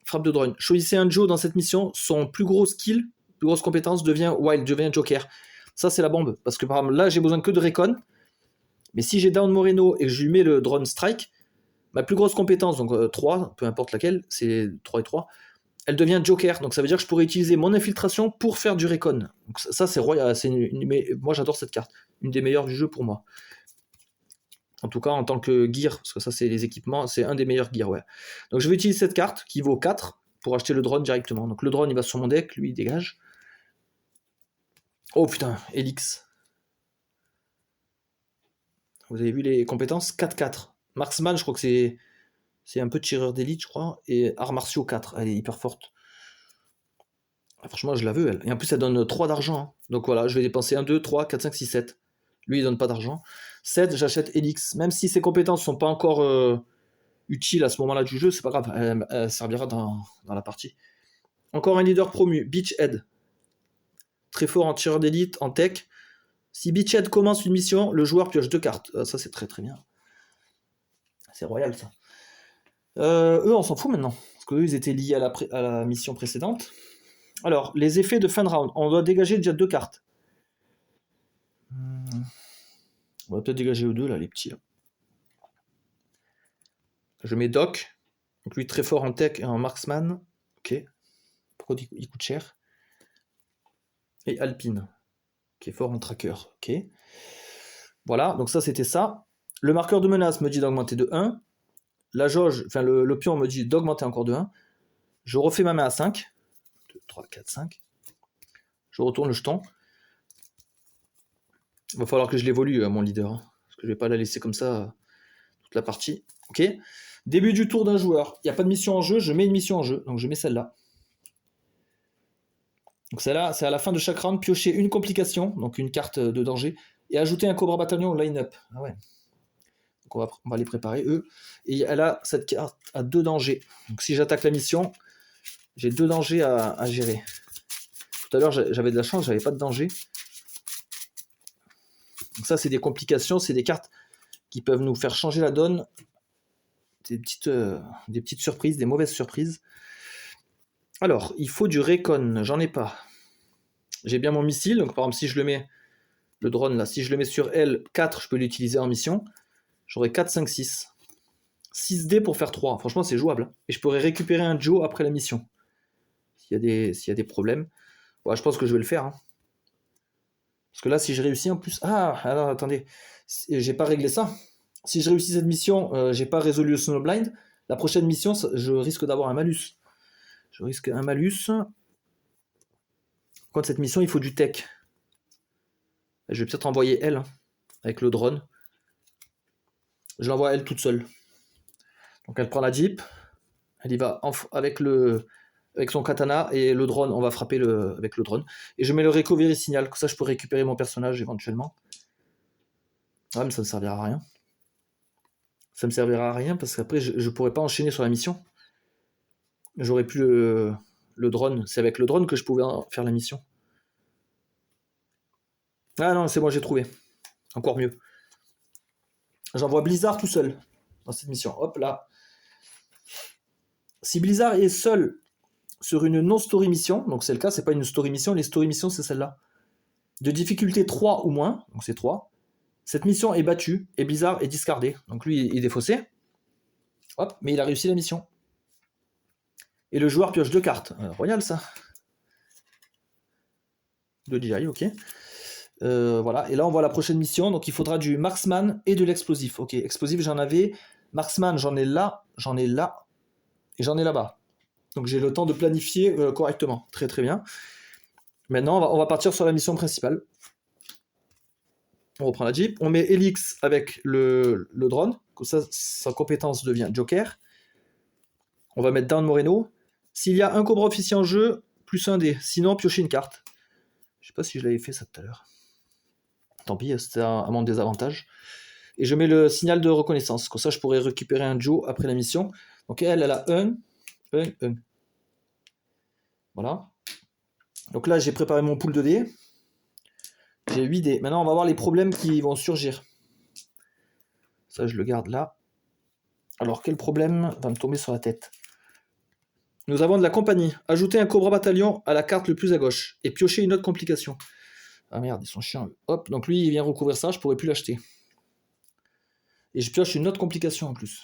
Frappe de drone. Choisissez un Joe dans cette mission. Son plus gros skill, plus grosse compétence devient Wild, devient Joker. Ça, c'est la bombe. Parce que par exemple, là, j'ai besoin que de Recon. Mais si j'ai Down Moreno et que je lui mets le drone Strike, ma plus grosse compétence, donc 3, peu importe laquelle, c'est 3 et 3, elle devient Joker. Donc ça veut dire que je pourrais utiliser mon infiltration pour faire du Recon. Donc ça, c'est royal. Moi, j'adore cette carte. Une des meilleures du jeu pour moi. En tout cas, en tant que gear, parce que ça, c'est les équipements, c'est un des meilleurs gears, ouais. Donc, je vais utiliser cette carte qui vaut 4 pour acheter le drone directement. Donc, le drone, il va sur mon deck, lui, il dégage. Oh putain, Helix. Vous avez vu les compétences? 4-4. Marksman, je crois que c'est un peu tireur d'élite, je crois. Et arts martiaux 4. Elle est hyper forte. Ah, franchement, je la veux, elle. Et en plus, elle donne 3 d'argent. Hein. Donc voilà, je vais dépenser 1, 2, 3, 4, 5, 6, 7. Lui, il donne pas d'argent. 7, j'achète Helix. Même si ses compétences sont pas encore utile à ce moment-là du jeu, c'est pas grave, elle servira dans la partie. Encore un leader promu, Beachhead. Très fort en tireur d'élite, en tech. Si Beachhead commence une mission, le joueur pioche 2 cartes. Ça, c'est très très bien. C'est royal, ça. Eux, on s'en fout maintenant. Parce qu'eux, ils étaient liés à la mission précédente. Alors, les effets de fin de round. On doit dégager déjà 2 cartes. On va peut-être dégager eux deux, là, les petits. Là. Je mets Doc. Donc lui, très fort en tech et en marksman. Ok. Pourquoi il coûte cher? Et Alpine, qui est fort en tracker. Ok. Voilà, donc ça, c'était ça. Le marqueur de menace me dit d'augmenter de 1. La jauge, enfin le pion me dit d'augmenter encore de 1. Je refais ma main à 5. 2, 3, 4, 5. Je retourne le jeton. Il va falloir que je l'évolue, mon leader. Hein, parce que je vais pas la laisser comme ça toute la partie. Ok. Début du tour d'un joueur. Il n'y a pas de mission en jeu, je mets une mission en jeu. Donc je mets celle-là. Donc celle-là, c'est à la fin de chaque round, piocher une complication, donc une carte de danger, et ajouter un Cobra Bataillon au line-up. Ah ouais. Donc on va les préparer, eux. Et elle a cette carte à 2 dangers. Donc si j'attaque la mission, j'ai 2 dangers à gérer. Tout à l'heure, j'avais de la chance, j'avais pas de danger. Donc ça, c'est des complications, c'est des cartes qui peuvent nous faire changer la donne. Des petites surprises, des mauvaises surprises. Alors, il faut du Recon, j'en ai pas. J'ai bien mon missile, donc par exemple, si je le mets, le drone là, si je le mets sur L4, je peux l'utiliser en mission. J'aurai 4, 5, 6. 6 dés pour faire 3. Franchement, c'est jouable. Et je pourrais récupérer un Joe après la mission. S'il y a des problèmes. Ouais, je pense que je vais le faire. Hein. Parce que là, si je réussis en plus... Ah, alors attendez. J'ai pas réglé ça. Si je réussis cette mission, j'ai pas résolu le Snowblind. La prochaine mission, je risque d'avoir un malus. Je risque un malus. Contre cette mission, il faut du tech. Je vais peut-être envoyer elle, hein, avec le drone. Je l'envoie elle toute seule. Donc elle prend la Jeep. Elle y va avec son katana et le drone, on va frapper avec le drone. Et je mets le recovery signal, comme ça je peux récupérer mon personnage éventuellement. Ouais, mais ça ne servira à rien. Ça me servira à rien parce qu'après je ne pourrais pas enchaîner sur la mission. J'aurais plus le drone. C'est avec le drone que je pouvais faire la mission. Ah non, c'est moi, j'ai trouvé. Encore mieux. J'envoie Blizzard tout seul dans cette mission. Hop là. Si Blizzard est seul sur une non-story mission, donc c'est le cas, c'est pas une story mission, les story missions c'est celle-là, de difficulté 3 ou moins, donc c'est 3, cette mission est battue et Blizzard est discardé. Donc lui il est défaussé, hop, mais il a réussi la mission. Et le joueur pioche 2 cartes. Royal ça. 2 DI, ok. Voilà, et là on voit la prochaine mission, donc il faudra du marksman et de l'explosif. Ok, explosif j'en avais, marksman j'en ai là, et j'en ai là-bas. Donc j'ai le temps de planifier correctement, très très bien. Maintenant on va partir sur la mission principale. On reprend la Jeep, on met Elix avec le drone, comme ça sa compétence devient Joker. On va mettre Down Moreno. S'il y a un Cobra officier en jeu, plus un dé, sinon piocher une carte. Je sais pas si je l'avais fait ça tout à l'heure. Tant pis, c'était à mon désavantage. Et je mets le signal de reconnaissance. Comme ça, je pourrais récupérer un Joe après la mission. Donc elle a un. Voilà. Donc là, j'ai préparé mon pool de dés. J'ai 8 dés. Maintenant, on va voir les problèmes qui vont surgir. Ça, je le garde là. Alors, quel problème va me tomber sur la tête? Nous avons de la compagnie. Ajouter un Cobra Bataillon à la carte le plus à gauche. Et piocher une autre complication. Ah merde, ils sont chiants. Hop, donc lui, il vient recouvrir ça. Je pourrais plus l'acheter. Et je pioche une autre complication en plus.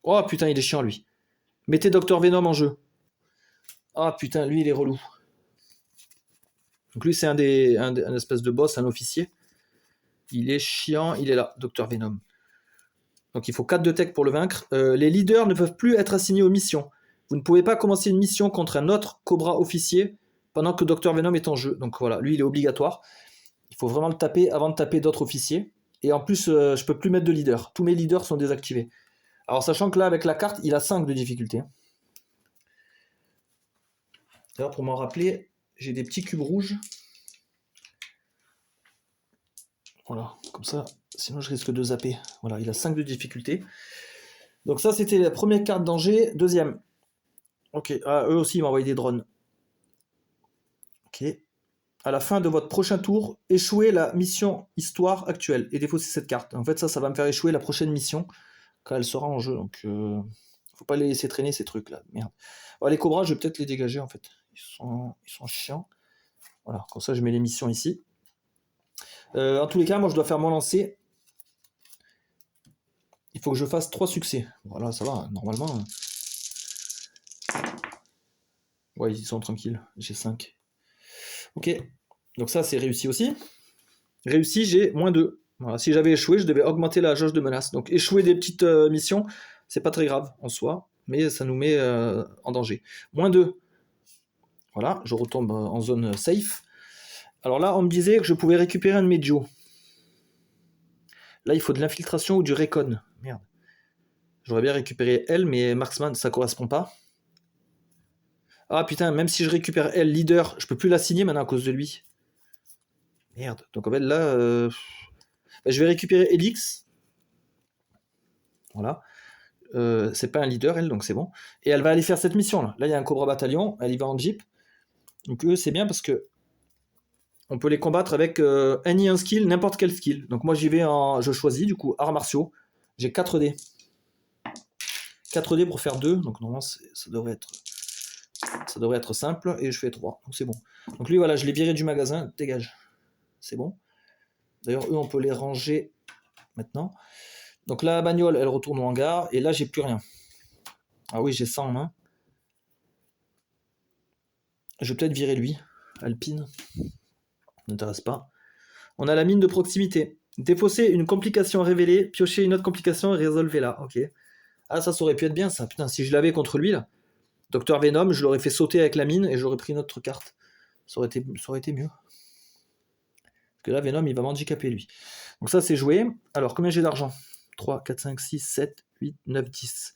Oh putain, il est chiant lui. Mettez Dr Venom en jeu. Ah putain, lui il est relou. Donc lui c'est un espèce de boss, un officier. Il est chiant, il est là, Dr Venom. Donc il faut 4 de tech pour le vaincre. Les leaders ne peuvent plus être assignés aux missions. Vous ne pouvez pas commencer une mission contre un autre Cobra officier pendant que Dr Venom est en jeu. Donc voilà, lui il est obligatoire. Il faut vraiment le taper avant de taper d'autres officiers. Et en plus, je peux plus mettre de leader. Tous mes leaders sont désactivés. Alors sachant que là avec la carte, il a 5 de difficulté. D'ailleurs pour m'en rappeler, j'ai des petits cubes rouges. Voilà, comme ça, sinon je risque de zapper. Voilà, il a 5 de difficulté. Donc ça c'était la première carte danger. Deuxième. Ok, eux aussi ils m'ont envoyé des drones. Ok. À la fin de votre prochain tour, échouez la mission histoire actuelle et défaussez cette carte. En fait ça va me faire échouer la prochaine mission quand elle sera en jeu. Donc faut pas les laisser traîner ces trucs là. Merde. Bon, les cobras je vais peut-être les dégager en fait. Ils sont chiants. Voilà, comme ça je mets les missions ici. En tous les cas, moi je dois faire mon lancer. Il faut que je fasse 3 succès. Voilà, ça va, normalement. Ouais, ils sont tranquilles. J'ai 5. Ok. Donc ça, c'est réussi aussi. Réussi, j'ai moins 2. Voilà, si j'avais échoué, je devais augmenter la jauge de menace. Donc échouer des petites missions, c'est pas très grave en soi, mais ça nous met en danger. Moins 2. Voilà, je retombe en zone safe. Alors là, on me disait que je pouvais récupérer un de mes Joe. Là, il faut de l'infiltration ou du recon. Merde. J'aurais bien récupéré elle, mais Marksman, ça correspond pas. Ah putain, même si je récupère elle, leader, je peux plus l'assigner maintenant à cause de lui. Merde. Donc en fait, là, je vais récupérer Elix. Voilà. C'est pas un leader, elle, donc c'est bon. Et elle va aller faire cette mission là. Là, il y a un Cobra Bataillon, elle y va en Jeep. Donc eux, c'est bien parce que on peut les combattre avec un skill, n'importe quel skill. Donc moi, j'y vais en. Je choisis du coup arts martiaux. J'ai 4 dés. 4 dés pour faire 2. Donc normalement, ça devrait être simple. Et je fais 3. Donc c'est bon. Donc lui, voilà, je l'ai viré du magasin. Dégage. C'est bon. D'ailleurs, eux, on peut les ranger maintenant. Donc la bagnole, elle retourne au hangar. Et là, j'ai plus rien. Ah oui, j'ai 100 en main. Je vais peut-être virer lui. Alpine. N'intéresse pas. On a la mine de proximité. Défausser une complication révélée, piocher une autre complication et résolvez-la. Ok. Ah, ça aurait pu être bien ça. Putain, si je l'avais contre lui là. Dr Venom, je l'aurais fait sauter avec la mine et j'aurais pris une autre carte. Ça aurait été mieux. Parce que là, Venom, il va m'handicaper lui. Donc ça, c'est joué. Alors, combien j'ai d'argent? 3, 4, 5, 6, 7, 8, 9, 10.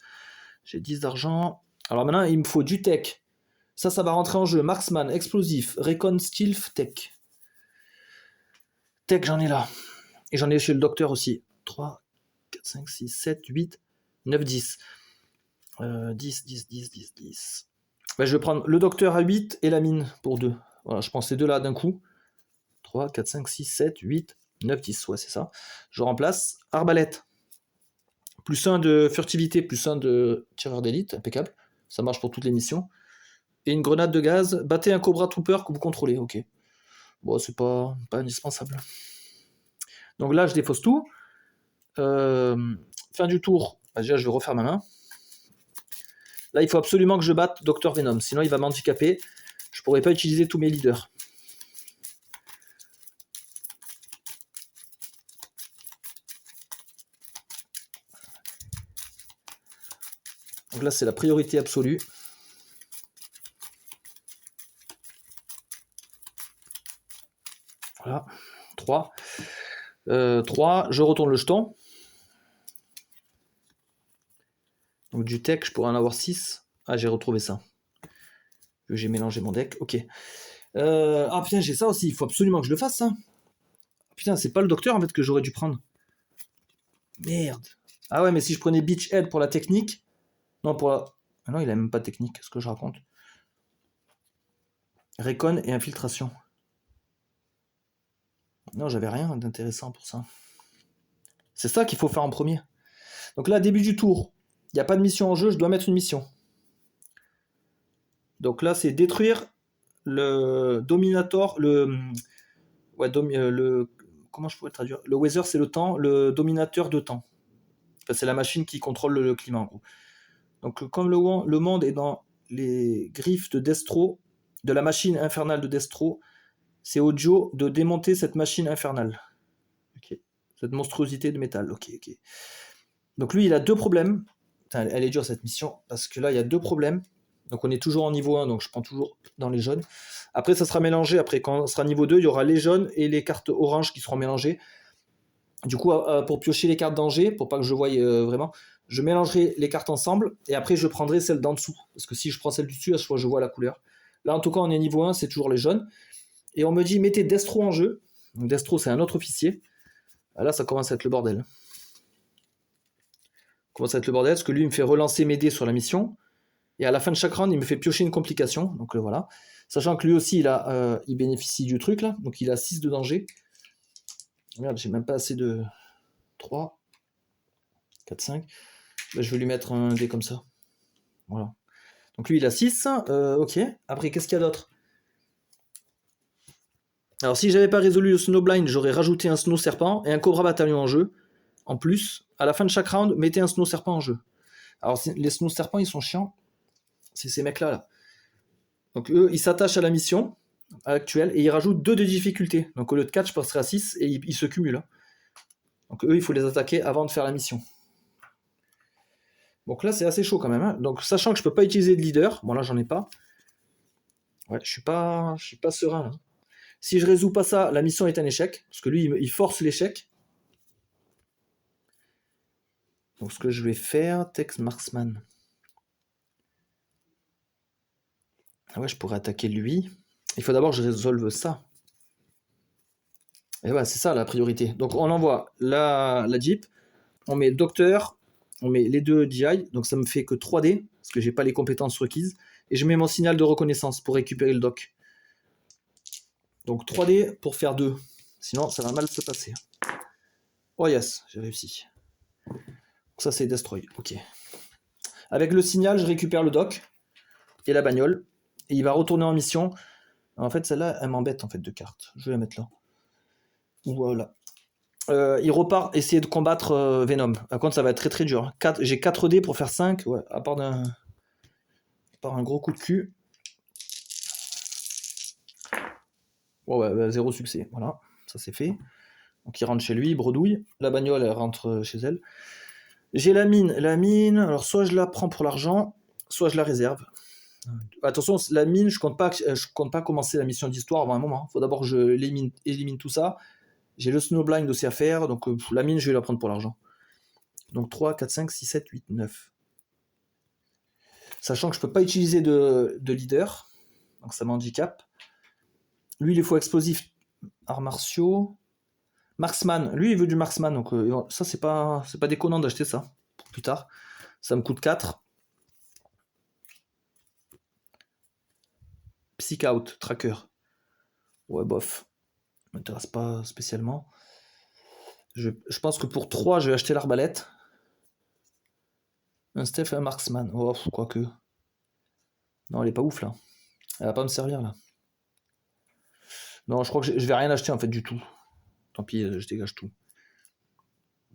J'ai 10 d'argent. Alors maintenant, il me faut du tech. Ça va rentrer en jeu. Marksman, explosif, Recon, Stealth, tech. Tech, j'en ai là. Et j'en ai chez le docteur aussi. 3, 4, 5, 6, 7, 8, 9, 10. 10. Ben, je vais prendre le docteur à 8 et la mine pour 2. Voilà, je prends ces deux-là d'un coup. 3, 4, 5, 6, 7, 8, 9, 10. Ouais, c'est ça. Je remplace arbalète. Plus 1 de furtivité, plus 1 de tireur d'élite. Impeccable. Ça marche pour toutes les missions. Et une grenade de gaz. Battez un Cobra Trooper que vous contrôlez. Ok. Bon, c'est pas indispensable. Donc là, je défausse tout. Fin du tour. Bah, déjà, je vais refaire ma main. Là, il faut absolument que je batte Dr Venom. Sinon, il va m'handicaper. Je pourrais pas utiliser tous mes leaders. Donc là, c'est la priorité absolue. Voilà, 3. 3, je retourne le jeton. Donc du tech, je pourrais en avoir 6. Ah, j'ai retrouvé ça. J'ai mélangé mon deck, ok. Ah putain, j'ai ça aussi, il faut absolument que je le fasse, ça. Putain, c'est pas le docteur en fait que j'aurais dû prendre. Merde. Ah ouais, mais si je prenais Beachhead pour la technique... Non, pour la... Ah non, il a même pas de technique, ce que je raconte. Recon et infiltration. Non, j'avais rien d'intéressant pour ça. C'est ça qu'il faut faire en premier. Donc là, début du tour, il n'y a pas de mission en jeu, je dois mettre une mission. Donc là, c'est détruire le Dominator, Ouais, comment je pourrais traduire? Le weather, c'est le temps, le dominateur de temps. Enfin, c'est la machine qui contrôle le climat, en gros. Donc, comme le monde est dans les griffes de Destro, de la machine infernale de Destro, c'est au Joe de démonter cette machine infernale. Ok. Cette monstruosité de métal. Ok. Donc, lui, il a 2 problèmes. Putain, elle est dure, cette mission, parce que là, il y a 2 problèmes. Donc, on est toujours en niveau 1, donc je prends toujours dans les jaunes. Après, ça sera mélangé. Après, quand on sera niveau 2, il y aura les jaunes et les cartes oranges qui seront mélangées. Du coup, pour piocher les cartes danger, pour pas que je voie vraiment, je mélangerai les cartes ensemble et après je prendrai celle d'en dessous. Parce que si je prends celle du dessus, à chaque fois je vois la couleur. Là, en tout cas, on est niveau 1, c'est toujours les jaunes. Et on me dit, mettez Destro en jeu. Donc Destro, c'est un autre officier. Là, ça commence à être le bordel. Commence à être le bordel, parce que lui, il me fait relancer mes dés sur la mission. Et à la fin de chaque round, il me fait piocher une complication. Donc voilà. Sachant que lui aussi, il bénéficie du truc, là. Donc il a 6 de danger. Merde, j'ai même pas assez de... 3, 4, 5. Bah, je vais lui mettre un dé comme ça. Voilà. Donc lui, il a 6. Ok. Après, qu'est-ce qu'il y a d'autre? Alors, si j'avais pas résolu le Snowblind, j'aurais rajouté un Snow Serpent et un Cobra Bataillon en jeu. En plus, à la fin de chaque round, mettez un Snow Serpent en jeu. Alors, les Snow Serpents, ils sont chiants. C'est ces mecs-là, là. Donc, eux, ils s'attachent à la mission actuelle et ils rajoutent 2 de difficulté. Donc, au lieu de 4, je passerai à 6 et ils se cumulent. Donc, eux, il faut les attaquer avant de faire la mission. Donc là, c'est assez chaud quand même. Hein. Donc, sachant que je peux pas utiliser de leader, bon là, j'en ai pas. Ouais, je suis pas serein là. Si je résous pas ça, la mission est un échec, parce que lui, il force l'échec. Donc, ce que je vais faire, Tex Marksman. Ah ouais, je pourrais attaquer lui. Il faut d'abord que je résolve ça. Et ouais, c'est ça la priorité. Donc, on envoie la Jeep, on met le docteur, on met les 2 DI, donc ça me fait que 3D, parce que j'ai pas les compétences requises, et je mets mon signal de reconnaissance pour récupérer le doc. Donc 3D pour faire 2. Sinon, ça va mal se passer. Oh yes, j'ai réussi. Donc ça, c'est Destroy. Ok. Avec le signal, je récupère le doc et la bagnole. Et il va retourner en mission. En fait, celle-là, elle m'embête en fait de cartes. Je vais la mettre là. Voilà. Il repart essayer de combattre Venom. Par contre, ça va être très très dur. J'ai 4 dés pour faire 5. Ouais, à part un gros coup de cul. Oh ouais, bah, 0 succès. Voilà, ça c'est fait. Donc il rentre chez lui, il bredouille. La bagnole, elle rentre chez elle. J'ai la mine. La mine, alors soit je la prends pour l'argent, soit je la réserve. Attention, la mine, je compte pas commencer la mission d'histoire avant un moment. Il faut d'abord que je élimine tout ça. J'ai le Snowblind aussi à faire, donc la mine, je vais la prendre pour l'argent. Donc 3, 4, 5, 6, 7, 8, 9. Sachant que je peux pas utiliser de leader, donc ça m'handicape. Lui, il est faux explosif, arts martiaux. Marksman, lui, il veut du marksman, donc ça, c'est pas déconnant d'acheter ça pour plus tard. Ça me coûte 4. Psych out, tracker. Ouais, bof. M'intéresse pas spécialement. Je pense que pour 3, je vais acheter l'arbalète. Un Steph et un marksman. Oh, quoique. Non, elle est pas ouf là. Elle va pas me servir là. Non, je crois que je vais rien acheter en fait du tout. Tant pis, je dégage tout.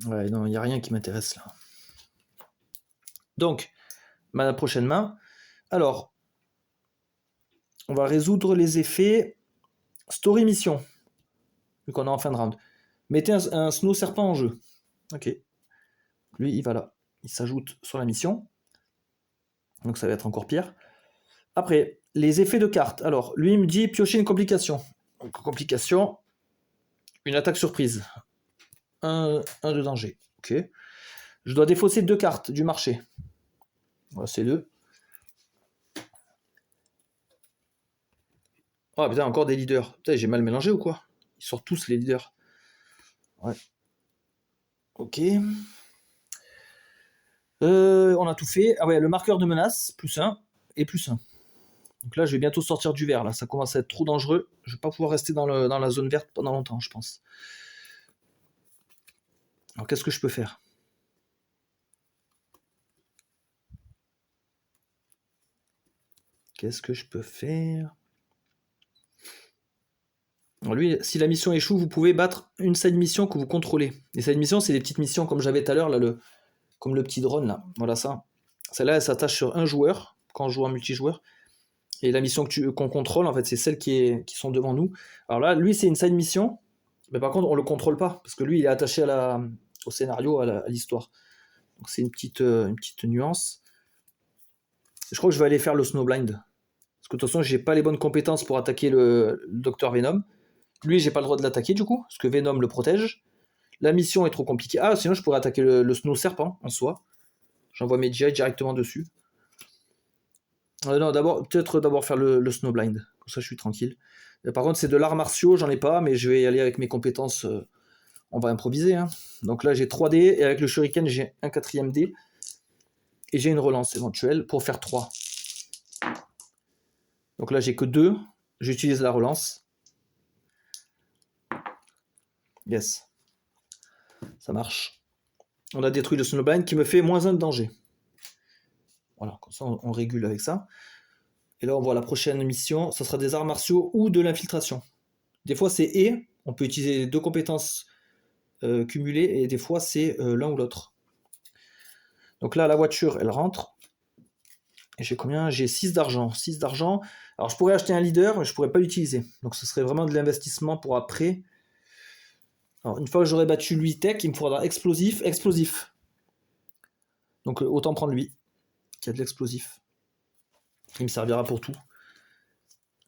Ouais, non, il n'y a rien qui m'intéresse là. Donc, ma prochaine main. Alors, on va résoudre les effets Story Mission. Vu qu'on est en fin de round. Mettez un Snow Serpent en jeu. Ok. Lui, il va là. Il s'ajoute sur la mission. Donc ça va être encore pire. Après, les effets de cartes. Alors, lui, il me dit piocher une complication. Donc, complication, une attaque surprise. Un de danger. Ok. Je dois défausser 2 cartes du marché. Voilà, c'est 2. Oh putain, encore des leaders. Putain, j'ai mal mélangé ou quoi? Ils sortent tous les leaders. Ouais. Ok. On a tout fait. Ah ouais, le marqueur de menace, +1 et +1. Donc là, je vais bientôt sortir du vert. Là, ça commence à être trop dangereux. Je vais pas pouvoir rester dans la zone verte pendant longtemps, je pense. Alors, qu'est-ce que je peux faire? Qu'est-ce que je peux faire? Alors lui, si la mission échoue, vous pouvez battre une side mission que vous contrôlez. Les side missions, c'est des petites missions comme j'avais tout à l'heure, là, comme le petit drone, là. Voilà ça. Celle-là, elle s'attache sur un joueur, quand on joue en multijoueur. Et la mission qu'on contrôle, en fait, c'est celles qui sont devant nous. Alors là, lui, c'est une side mission. Mais par contre, on le contrôle pas, parce que lui, il est attaché au scénario, à l'histoire. Donc c'est une petite nuance. Je crois que je vais aller faire le Snowblind. Parce que de toute façon, j'ai pas les bonnes compétences pour attaquer le Docteur Venom. Lui, j'ai pas le droit de l'attaquer du coup, parce que Venom le protège. La mission est trop compliquée. Ah, sinon je pourrais attaquer le Snow Serpent en soi. J'envoie mes GI directement dessus. Non, peut-être d'abord faire le Snowblind. Comme ça, je suis tranquille. Par contre, c'est de l'art martiaux, j'en ai pas, mais je vais y aller avec mes compétences. On va improviser. Hein. Donc là, j'ai 3 dés, et avec le Shuriken, j'ai un 4ème dé. Et j'ai une relance éventuelle pour faire 3. Donc là, j'ai que 2. J'utilise la relance. Yes. Ça marche. On a détruit le Snowblind qui me fait -1 de danger. Voilà, comme ça on régule avec ça. Et là on voit la prochaine mission, ça sera des arts martiaux ou de l'infiltration. Des fois c'est et, on peut utiliser les 2 compétences cumulées, et des fois c'est l'un ou l'autre. Donc là la voiture elle rentre. Et j'ai combien? J'ai 6 d'argent. 6 d'argent. Alors je pourrais acheter un leader, mais je pourrais pas l'utiliser. Donc ce serait vraiment de l'investissement pour après. Alors, une fois que j'aurai battu lui tech, il me faudra explosif. Donc autant prendre lui, qui a de l'explosif. Il me servira pour tout.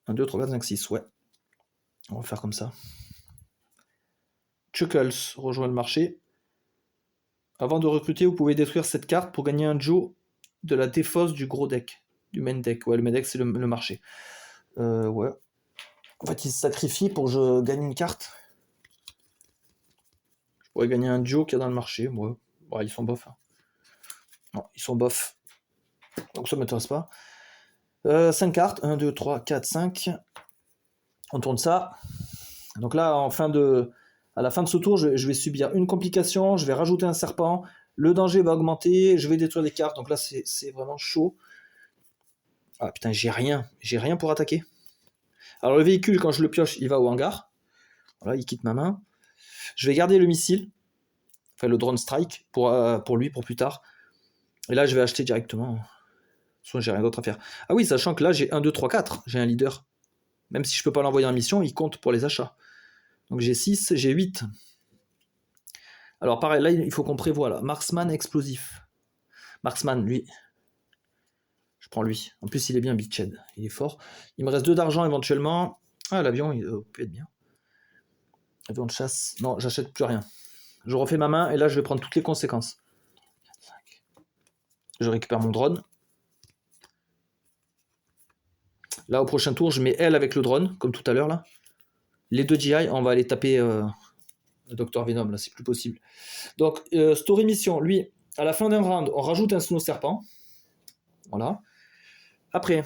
1, 2, 3, 4, 5, 6, ouais. On va faire comme ça. Chuckles rejoint le marché. Avant de recruter, vous pouvez détruire cette carte pour gagner un Joe de la défausse du gros deck. Du main deck. Ouais, le main deck, c'est le marché. Ouais. En fait, il se sacrifie pour que je gagne une carte. Je pourrais gagner un Joe qu'il y a dans le marché. Ouais. Ouais, ils sont bof. Hein. Non, ils sont bof. Donc ça m'intéresse pas. 5 cartes. 1, 2, 3, 4, 5. On tourne ça. Donc là, à la fin de ce tour, je vais subir une complication, je vais rajouter un serpent, le danger va augmenter, je vais détruire des cartes, donc là c'est vraiment chaud. Ah putain, j'ai rien pour attaquer. Alors le véhicule, quand je le pioche, il va au hangar. Voilà, il quitte ma main. Je vais garder le missile, enfin le drone strike, pour lui, pour plus tard. Et là, je vais acheter directement. Soit j'ai rien d'autre à faire. Ah oui, sachant que là, j'ai 1, 2, 3, 4, j'ai un leader. Même si je peux pas l'envoyer en mission, il compte pour les achats. Donc j'ai 6, j'ai 8. Alors pareil, là, il faut qu'on prévoie, là. Marksman explosif. Marksman, lui. Je prends lui. En plus, il est bien Beached. Il est fort. Il me reste 2 d'argent éventuellement. Ah, l'avion, il peut être bien. Avion de chasse. Non, j'achète plus rien. Je refais ma main et là, je vais prendre toutes les conséquences. Je récupère mon drone. Là, au prochain tour, je mets elle avec le drone, comme tout à l'heure, là. Les 2 GI, on va aller taper le Dr Venom, là, c'est plus possible. Donc, story mission, lui, à la fin d'un round, on rajoute un Snow Serpent. Voilà. Après,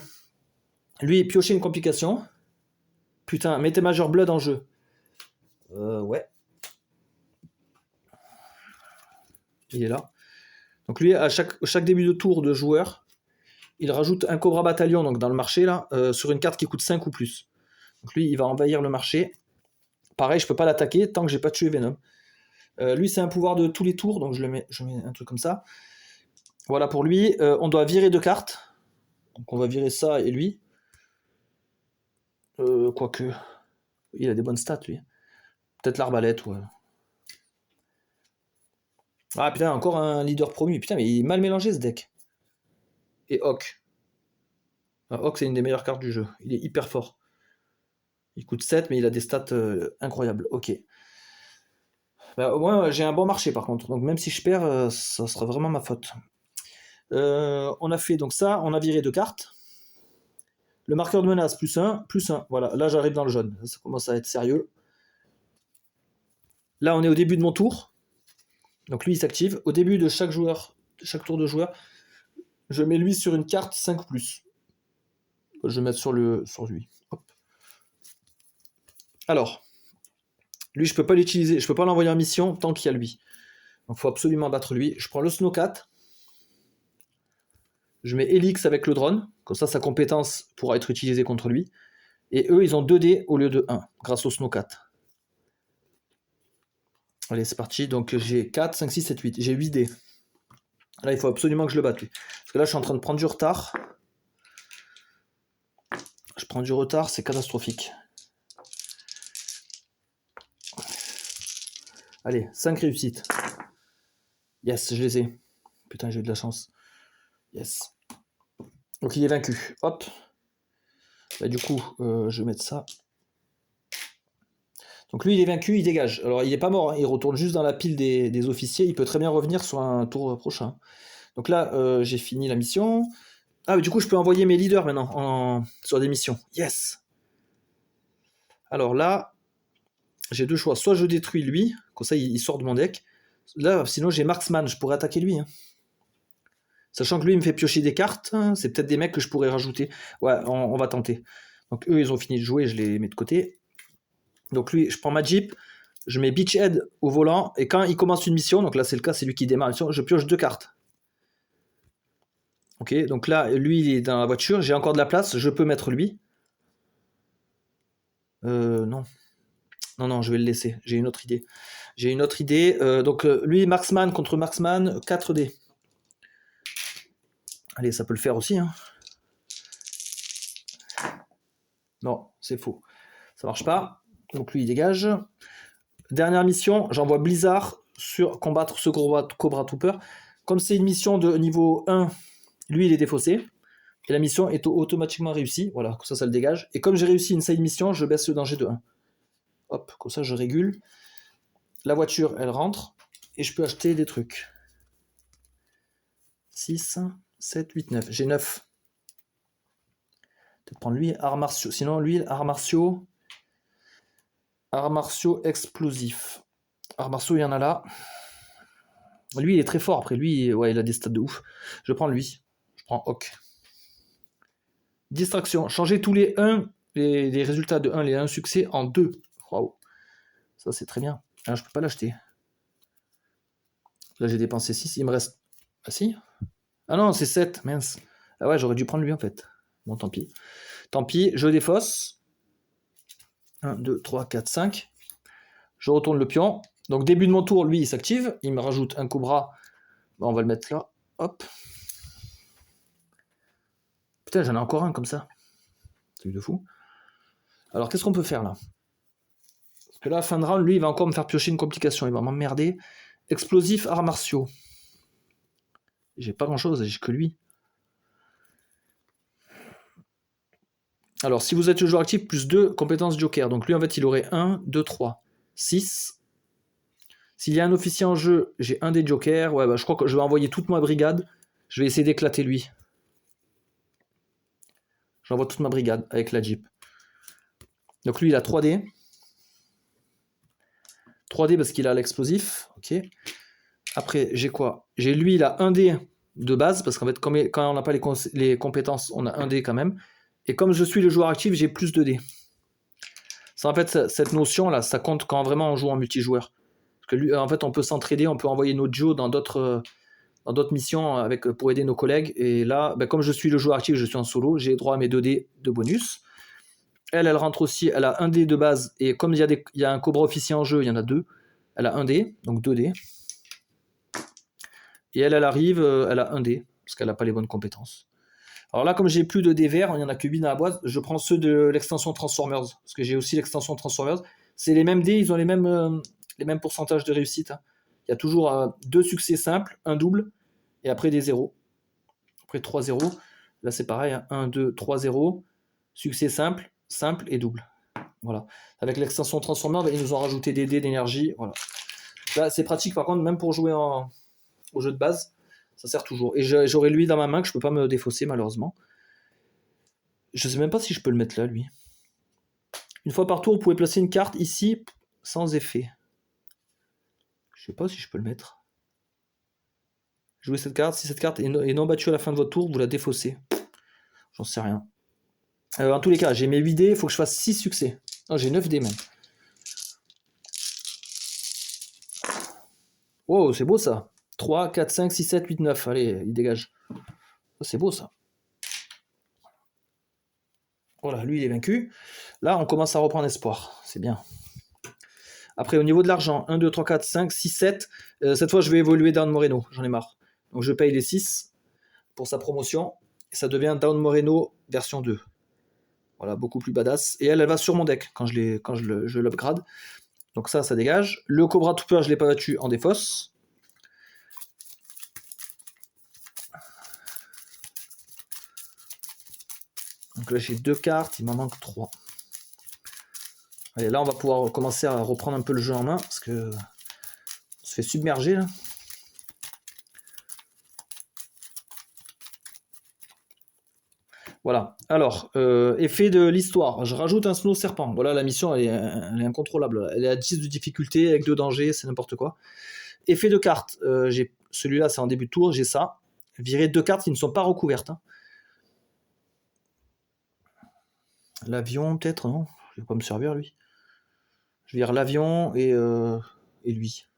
lui, piocher une complication. Putain, mettez Major Blood en jeu. Ouais. Il est là. Donc lui, à chaque début de tour de joueur, il rajoute un Cobra Bataillon donc dans le marché, là, sur une carte qui coûte 5 ou plus. Donc lui, il va envahir le marché. Pareil, je peux pas l'attaquer tant que j'ai pas tué Venom. Lui, c'est un pouvoir de tous les tours, donc je mets un truc comme ça. Voilà pour lui. On doit virer 2 cartes. Donc on va virer ça et lui. Quoique, il a des bonnes stats, lui. Peut-être l'arbalète, ouais. Ah putain, encore un leader promu. Putain, mais il est mal mélangé ce deck. et Hawk. Hawk, c'est une des meilleures cartes du jeu. Il est hyper fort. Il coûte 7, mais il a des stats incroyables. Ok. Bah, au moins, j'ai un bon marché par contre. Donc même si je perds, ça sera vraiment ma faute. On a fait donc ça, on a viré 2 cartes. Le marqueur de menace, plus 1, plus 1. Voilà, là j'arrive dans le jaune. Ça commence à être sérieux. Là, on est au début de mon tour. Donc lui, il s'active. Au début de chaque joueur, de chaque tour de joueur, je mets lui sur une carte 5+. Je vais mettre sur lui. Hop. Alors, lui, je peux pas l'utiliser, je peux pas l'envoyer en mission tant qu'il y a lui. Donc, il faut absolument battre lui. Je prends le Snowcat. Je mets Helix avec le drone. Comme ça, sa compétence pourra être utilisée contre lui. Et eux, ils ont 2 dés au lieu de 1, grâce au Snowcat. Allez, c'est parti. Donc, j'ai 4, 5, 6, 7, 8. J'ai 8 dés. Là, il faut absolument que je le batte, lui. Parce que là, je suis en train de prendre du retard. Je prends du retard, c'est catastrophique. Allez, 5 réussites. Yes, je les ai. Putain, j'ai eu de la chance. Yes. Donc il est vaincu. Hop. Bah, du coup, je vais mettre ça. Donc lui, il est vaincu, il dégage. Alors il n'est pas mort, hein. Il retourne juste dans la pile des officiers. Il peut très bien revenir sur un tour prochain. Donc là, j'ai fini la mission. Ah, mais du coup, je peux envoyer mes leaders maintenant sur des missions. Yes. Alors là, j'ai 2 choix. Soit je détruis lui, comme ça il sort de mon deck. Là, sinon j'ai Marksman, je pourrais attaquer lui. Hein. Sachant que lui, il me fait piocher des cartes, hein. C'est peut-être des mecs que je pourrais rajouter. Ouais, on va tenter. Donc eux, ils ont fini de jouer, je les mets de côté. Donc lui, je prends ma Jeep, je mets Beachhead au volant, et quand il commence une mission, donc là c'est le cas, c'est lui qui démarre la mission, je pioche 2 cartes. Ok, donc là, lui, il est dans la voiture, j'ai encore de la place, je peux mettre lui. Non. Non, je vais le laisser, j'ai une autre idée. Donc lui, Marksman contre Marksman, 4 dés. Allez, ça peut le faire aussi. Hein. Non, c'est faux. Ça marche pas. Donc lui, il dégage. Dernière mission, j'envoie Blizzard sur combattre ce Cobra Trooper. Comme c'est une mission de niveau 1, lui, il est défaussé. Et la mission est automatiquement réussie. Voilà, comme ça le dégage. Et comme j'ai réussi une side mission, je baisse le danger de 1. Hop, comme ça, je régule. La voiture, elle rentre. Et je peux acheter des trucs. 6, 7, 8, 9. J'ai 9. Peut-être prendre lui, arts martiaux. Sinon, lui, arts martiaux explosifs. Arts martiaux, il y en a là. Lui, il est très fort. Après, lui, ouais, il a des stats de ouf. Je prends lui. Je prends Hawk. Distraction. Changer tous les 1, les résultats de 1, les 1 succès en 2. Waouh. Ça, c'est très bien. Ah, je peux pas l'acheter. Là, j'ai dépensé 6. Il me reste... Ah si. Ah non, c'est 7. Mince. Ah ouais, j'aurais dû prendre lui, en fait. Bon, tant pis. Tant pis, je défausse. 1, 2, 3, 4, 5. Je retourne le pion. Donc, début de mon tour, lui, il s'active. Il me rajoute un Cobra. Bon, on va le mettre là. Hop. Putain, j'en ai encore un comme ça. Truc de fou. Alors, qu'est-ce qu'on peut faire là? Parce que là, fin de round, lui, il va encore me faire piocher une complication. Il va m'emmerder. Explosif, arts martiaux. J'ai pas grand-chose, j'ai que lui. Alors, si vous êtes le joueur actif, plus 2 compétences joker. Donc lui, en fait, il aurait 1, 2, 3, 6. S'il y a un officier en jeu, j'ai un des jokers. Ouais, bah, je crois que je vais envoyer toute ma brigade. Je vais essayer d'éclater lui. J'envoie toute ma brigade avec la Jeep. Donc lui, il a 3D. 3D parce qu'il a l'explosif. Ok. Après, j'ai quoi? J'ai lui, il a 1D de base. Parce qu'en fait, quand on n'a pas les compétences, on a 1D quand même. Et comme je suis le joueur actif, j'ai plus de dés. Ça, en fait, cette notion-là, ça compte quand vraiment on joue en multijoueur. Parce que lui, en fait, on peut s'entraider, on peut envoyer notre Joe dans d'autres missions pour aider nos collègues. Et là, ben, comme je suis le joueur actif, je suis en solo, j'ai droit à mes 2 dés de bonus. Elle rentre aussi, elle a 1 dé de base. Et comme il y a un Cobra officier en jeu, il y en a 2. Elle a 1 dé, donc 2 dés. Et elle arrive, elle a 1 dé, parce qu'elle n'a pas les bonnes compétences. Alors là, comme j'ai plus de dés verts, il n'y en a que 8 dans la boîte, je prends ceux de l'extension Transformers, parce que j'ai aussi l'extension Transformers. C'est les mêmes dés, ils ont les mêmes pourcentages de réussite. Hein. Il y a toujours 2 succès simples, un double, et après des zéros. Après 3-0. Là, c'est pareil. Hein. 1, 2, 3-0. Succès simple, simple et double. Voilà. Avec l'extension transformer, ils nous ont rajouté des dés d'énergie. Voilà. Là, c'est pratique, par contre, même pour jouer au jeu de base. Ça sert toujours. Et j'aurai lui dans ma main que je peux pas me défausser, malheureusement. Je sais même pas si je peux le mettre là, lui. Une fois par tour, vous pouvez placer une carte ici sans effet. Je sais pas si je peux le mettre. Jouez cette carte. Si cette carte est non battue à la fin de votre tour, vous la défaussez. J'en sais rien. En tous les cas, j'ai mes 8 dés. Il faut que je fasse 6 succès. Non, j'ai 9 dés même. Oh, c'est beau ça. 3, 4, 5, 6, 7, 8, 9. Allez, il dégage. C'est beau ça. Voilà, lui il est vaincu. Là, on commence à reprendre espoir. C'est bien. Après, au niveau de l'argent, 1, 2, 3, 4, 5, 6, 7. Cette fois, je vais évoluer Down Moreno. J'en ai marre. Donc, je paye les 6 pour sa promotion. Et ça devient Down Moreno version 2. Voilà, beaucoup plus badass. Et elle va sur mon deck quand je l'upgrade. Donc ça dégage. Le Cobra Trooper, je ne l'ai pas battu en défausse. Donc là, j'ai 2 cartes. Il m'en manque 3. Allez, là, on va pouvoir commencer à reprendre un peu le jeu en main. Parce que on se fait submerger, là. Voilà. Alors, effet de l'histoire. Je rajoute un Snow Serpent. Voilà, la mission, elle est incontrôlable. Elle est à 10 de difficulté, avec 2 dangers, c'est n'importe quoi. Effet de carte. Celui-là, c'est en début de tour, j'ai ça. Virer 2 cartes qui ne sont pas recouvertes. Hein. L'avion, peut-être, non? Je vais pas me servir, lui. Je vire l'avion et lui.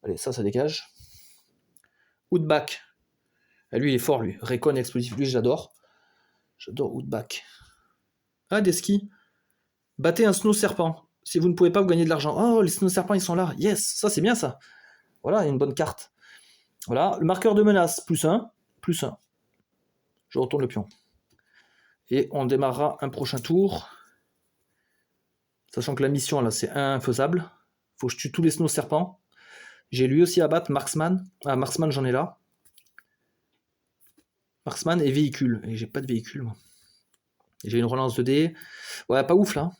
Allez, ça dégage. Outback. Lui, il est fort, lui. Recon explosif, lui, j'adore. J'adore Outback. Ah, des skis. Battez un Snow Serpent. Si vous ne pouvez pas, vous gagnez de l'argent. Oh, les Snow Serpents, ils sont là. Yes, ça, c'est bien, ça. Voilà, il y a une bonne carte. Voilà, le marqueur de menace, +1, +1. Je retourne le pion. Et on démarrera un prochain tour. Sachant que la mission, là, c'est infaisable. Faut que je tue tous les Snow Serpents. J'ai lui aussi à battre, Marksman. Ah, Marksman, j'en ai là. Marksman et véhicule. Et j'ai pas de véhicule, moi. J'ai une relance de dés. Ouais, pas ouf, là.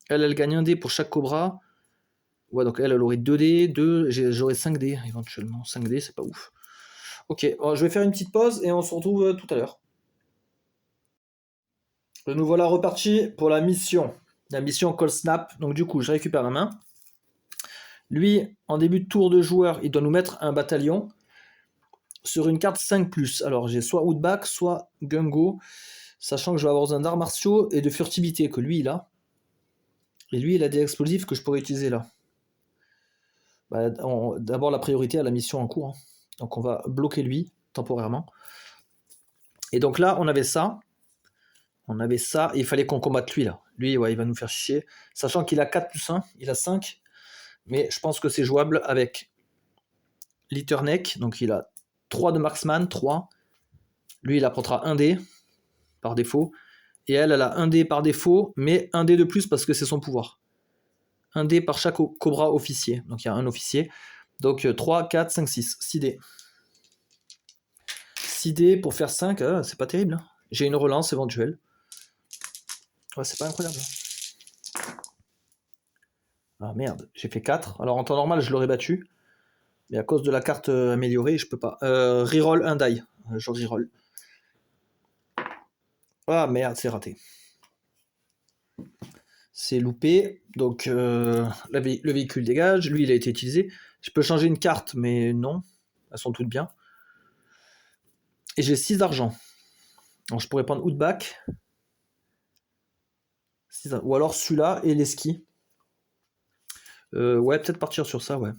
Elle gagne un dé pour chaque Cobra. Ouais, donc elle aurait 2 dés. J'aurais 5 dés, éventuellement. 5 dés, c'est pas ouf. Ok, bon, je vais faire une petite pause et on se retrouve tout à l'heure. Nous voilà repartis pour la mission. La mission Cold Snap. Donc du coup, je récupère la main. Lui, en début de tour de joueur, il doit nous mettre un bataillon sur une carte 5+. Alors j'ai soit Outback, soit Gungo, sachant que je vais avoir besoin d'arts martiaux et de furtivité que lui il a. Et lui il a des explosifs que je pourrais utiliser là. Bah, d'abord la priorité à la mission en cours. Hein. Donc on va bloquer lui temporairement. Et donc là on avait ça. On avait ça et il fallait qu'on combatte lui là. Lui ouais, il va nous faire chier. Sachant qu'il a 4+1, il a 5. Mais je pense que c'est jouable avec Litterneck. Donc il a 3 de Marksman, 3. Lui il apportera 1 dé par défaut. Et elle a 1 dé par défaut, mais 1 dé de plus parce que c'est son pouvoir. 1 dé par chaque Cobra officier. Donc il y a un officier. Donc 3, 4, 5, 6. 6 dés. 6 dés pour faire 5, c'est pas terrible. Hein. J'ai une relance éventuelle. Ouais, c'est pas incroyable. Ah merde, j'ai fait 4. Alors en temps normal, je l'aurais battu. Mais à cause de la carte améliorée, je peux pas. Reroll un die. Je reroll. Ah merde, c'est raté. C'est loupé. Donc le véhicule dégage. Lui, il a été utilisé. Je peux changer une carte, mais non. Elles sont toutes bien. Et j'ai 6 d'argent. Donc je pourrais prendre Outback. Ou alors celui-là et les skis. Ouais, peut-être partir sur ça, ouais.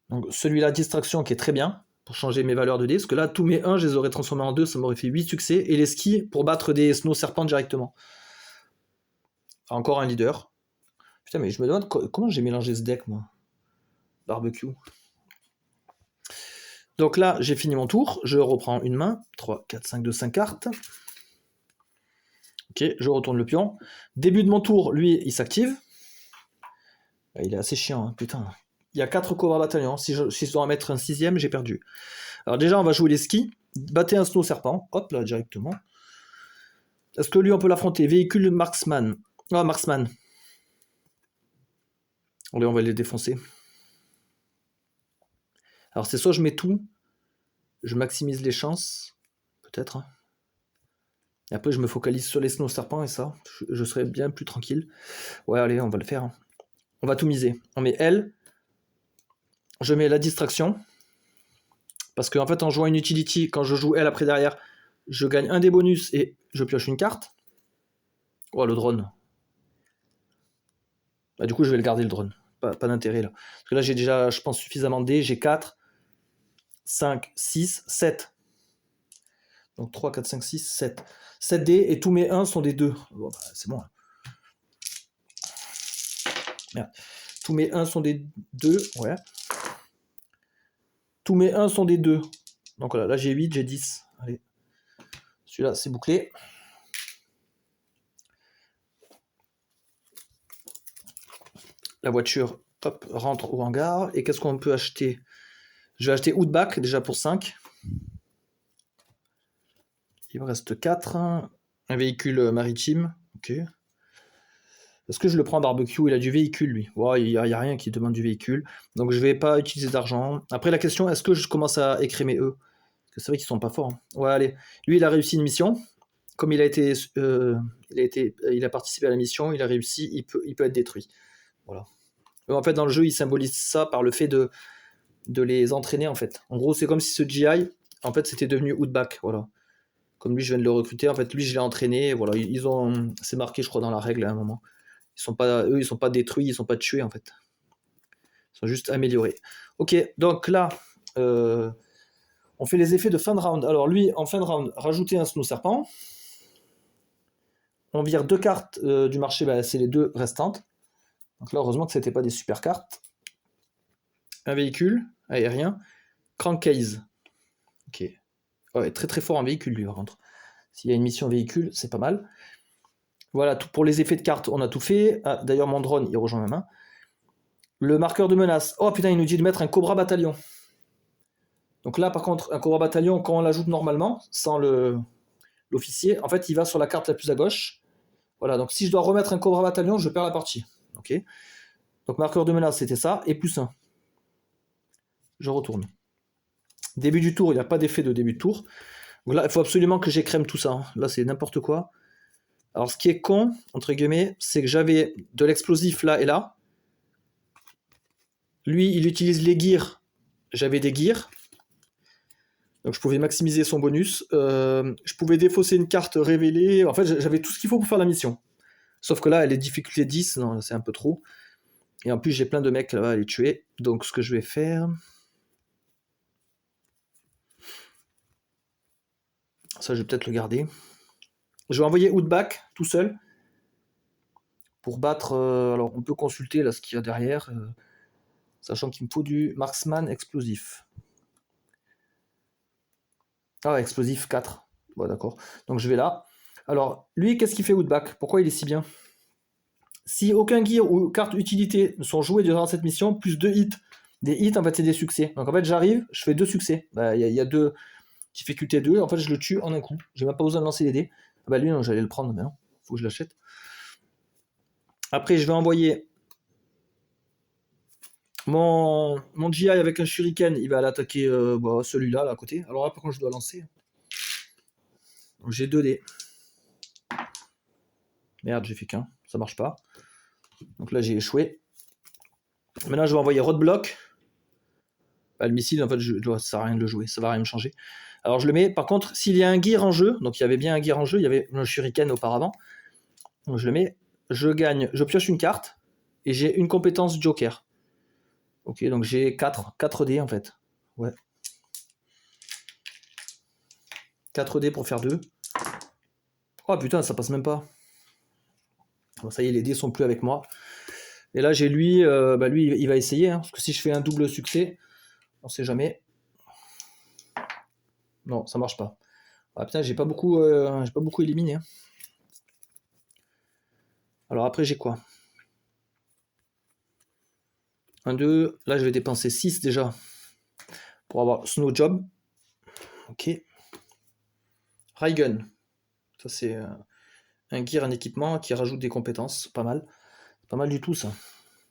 Donc celui-là, distraction, qui est très bien, pour changer mes valeurs de dés, parce que là, tous mes 1, je les aurais transformés en 2, ça m'aurait fait 8 succès, et les skis, pour battre des Snow Serpents directement. Encore un leader. Putain, mais je me demande comment j'ai mélangé ce deck, moi. Barbecue. Donc là, j'ai fini mon tour, je reprends une main, 3, 4, 5, 2, 5 cartes. Ok, je retourne le pion. Début de mon tour, lui, il s'active. Il est assez chiant, hein, putain. Il y a 4 Cobra Bataillons. Si je dois en mettre un 6ème, j'ai perdu. Alors déjà, on va jouer les skis. Battez un Snow Serpent. Hop, là, directement. Est-ce que lui, on peut l'affronter? Véhicule Marksman. Ah, Marksman. Allez, on va les défoncer. Alors, c'est soit je mets tout, je maximise les chances, peut-être. Et après, je me focalise sur les Snow Serpents et ça, je serai bien plus tranquille. Ouais, allez, on va le faire. On va tout miser. On met L. Je mets la distraction. Parce qu'en fait, en jouant une utility, quand je joue L après derrière, je gagne un des bonus et je pioche une carte. Oh, le drone. Bah, du coup, je vais le garder, le drone. Pas d'intérêt, là. Parce que là, j'ai déjà, je pense, suffisamment de dés. J'ai 4, 5, 6, 7. Donc 3, 4, 5, 6, 7. 7 dés et tous mes 1 sont des 2. Bon, bah, c'est bon. Hein. Merde. Tous mes 1 sont des 2. Ouais. Tous mes 1 sont des 2. Donc voilà, là j'ai 8, j'ai 10. Allez. Celui-là, c'est bouclé. La voiture, hop, rentre au hangar. Et qu'est-ce qu'on peut acheter? Je vais acheter Outback, déjà pour 5. Il me reste 4. Un véhicule maritime. Ok. Est-ce que je le prends barbecue? Il a du véhicule, lui. Ouais, il n'y a rien qui demande du véhicule. Donc je vais pas utiliser d'argent. Après, la question, est-ce que je commence à écrémer eux? Parce que c'est vrai qu'ils sont pas forts. Hein. Ouais, allez. Lui, il a réussi une mission. Comme il a participé à la mission, il a réussi, il peut être détruit. Voilà. En fait, dans le jeu, il symbolise ça par le fait de les entraîner, en fait. En gros, c'est comme si ce GI, en fait, c'était devenu Outback. Voilà. Comme lui, je viens de le recruter. En fait, lui, je l'ai entraîné. Voilà. C'est marqué, je crois, dans la règle à un moment. Ils sont pas détruits, ils sont pas tués en fait. Ils sont juste améliorés. Ok, donc là, on fait les effets de fin de round. Alors lui, en fin de round, rajouter un Snow Serpent. On vire 2 cartes du marché, bah, c'est les 2 restantes. Donc là, heureusement que c'était pas des super cartes. Un véhicule aérien. Crankcase. Ok. Ouais, très très fort en véhicule lui par contre. S'il y a une mission véhicule, c'est pas mal. Voilà, pour les effets de cartes, on a tout fait. Ah, d'ailleurs, mon drone, il rejoint ma main. Le marqueur de menace. Oh putain, il nous dit de mettre un Cobra Bataillon. Donc là, par contre, un Cobra Bataillon, quand on l'ajoute normalement, sans l'officier, en fait, il va sur la carte la plus à gauche. Voilà, donc si je dois remettre un Cobra Bataillon, je perds la partie. Ok. Donc marqueur de menace, c'était ça, et plus 1. Je retourne. Début du tour, il n'y a pas d'effet de début de tour. Donc là, il faut absolument que j'écrème tout ça. Hein. Là, c'est n'importe quoi. Alors, ce qui est con, entre guillemets, c'est que j'avais de l'explosif là et là. Lui, il utilise les gears. J'avais des gears. Donc, je pouvais maximiser son bonus. Je pouvais défausser une carte révélée. En fait, j'avais tout ce qu'il faut pour faire la mission. Sauf que là, elle est difficulté 10. Non, c'est un peu trop. Et en plus, j'ai plein de mecs là à les tuer. Donc, ce que je vais faire... Ça, je vais peut-être le garder. Je vais envoyer Outback tout seul. Pour battre... alors, on peut consulter là ce qu'il y a derrière. Sachant qu'il me faut du marksman explosif. Ah, explosif 4. Bon, d'accord. Donc, je vais là. Alors, lui, qu'est-ce qu'il fait Outback? Pourquoi il est si bien? Si aucun gear ou carte utilité ne sont joués durant cette mission, plus 2 hits. Des hits, en fait, c'est des succès. Donc, en fait, j'arrive, je fais 2 succès. Bah, y a 2 difficultés 2. En fait, je le tue en un coup. J'ai même pas besoin de lancer les dés. Ah bah, lui, non, j'allais le prendre, mais non. Faut que je l'achète. Après, je vais envoyer mon GI avec un shuriken. Il va l'attaquer celui-là, là, à côté. Alors là, par contre, je dois lancer. Donc, j'ai 2 dés. Merde, j'ai fait qu'un. Ça marche pas. Donc là, j'ai échoué. Maintenant, je vais envoyer Roadblock. Bah, le missile, en fait, ça sert à rien de le jouer. Ça va rien me changer. Alors, je le mets. Par contre, s'il y a un gear en jeu, donc il y avait bien un gear en jeu, il y avait un shuriken auparavant. Donc, je le mets. Je gagne. Je pioche une carte. Et j'ai une compétence Joker. Ok, donc j'ai 4 dés, en fait. Ouais. 4 dés pour faire 2. Oh putain, ça passe même pas. Bon, ça y est, les dés sont plus avec moi. Et là, j'ai lui, lui, il va essayer, hein, parce que si je fais un double succès, on sait jamais. Non, ça marche pas. Ah putain, j'ai pas beaucoup éliminé. Hein. Alors après, j'ai quoi? 1, 2. Là, je vais dépenser 6 déjà pour avoir Snow Job. Ok. Raygun. Ça, c'est un gear, un équipement qui rajoute des compétences. Pas mal. Pas mal du tout, ça.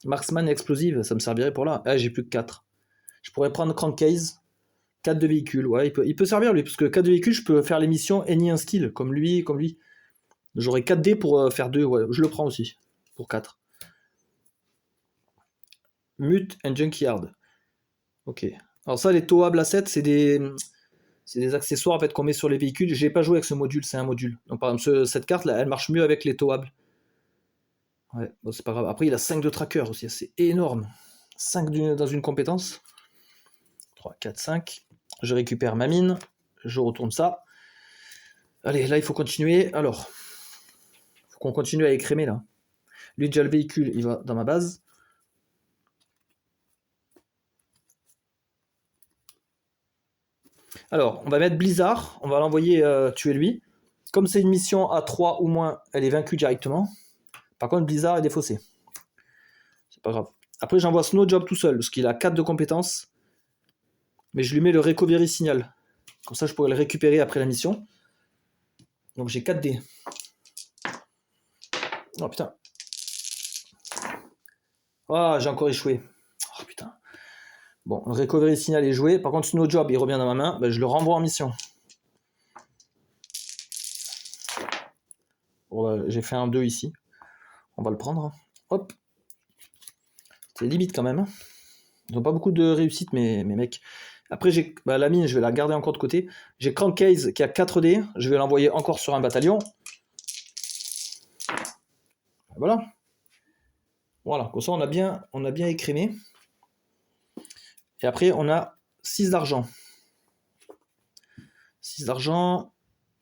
Marksman et explosive, ça me servirait pour là. Ah, j'ai plus que 4. Je pourrais prendre Crankcase. 4 de véhicules. Ouais, il peut servir, lui, parce que 4 de véhicules, je peux faire les missions any un skill, comme lui, comme lui. J'aurai 4 dés pour faire 2. Ouais, je le prends aussi. Pour 4. Mute and Junkyard. Ok. Alors ça, les Towables Assets, c'est des accessoires en fait, qu'on met sur les véhicules. J'ai pas joué avec ce module, c'est un module. Donc par exemple, cette carte là, elle marche mieux avec les Towables. Ouais, bon, c'est pas grave. Après, il a 5 de tracker aussi, c'est énorme. 5 dans une compétence. 3, 4, 5. Je récupère ma mine. Je retourne ça. Allez, là, il faut continuer. Alors, il faut qu'on continue à écrémer là. Lui, déjà le véhicule, il va dans ma base. Alors, on va mettre Blizzard, on va l'envoyer tuer lui. Comme c'est une mission à 3 ou moins, elle est vaincue directement. Par contre, Blizzard est défaussé. C'est pas grave. Après, j'envoie Snow Job tout seul, parce qu'il a 4 de compétences. Mais je lui mets le Recovery Signal. Comme ça, je pourrais le récupérer après la mission. Donc j'ai 4 dés. Oh putain. Ah, j'ai encore échoué. Oh putain. Bon, le Recovery Signal est joué. Par contre, Snow Job, il revient dans ma main. Ben, je le renvoie en mission. Bon, j'ai fait un 2 ici. On va le prendre. Hop. C'est limite quand même. Ils n'ont pas beaucoup de réussite, mes mecs. Après, j'ai la mine, je vais la garder encore de côté. J'ai Crankcase qui a 4 dés. Je vais l'envoyer encore sur un bataillon. Voilà. Voilà, comme ça on a bien écrémé. Et après, on a 6 d'argent. 6 d'argent.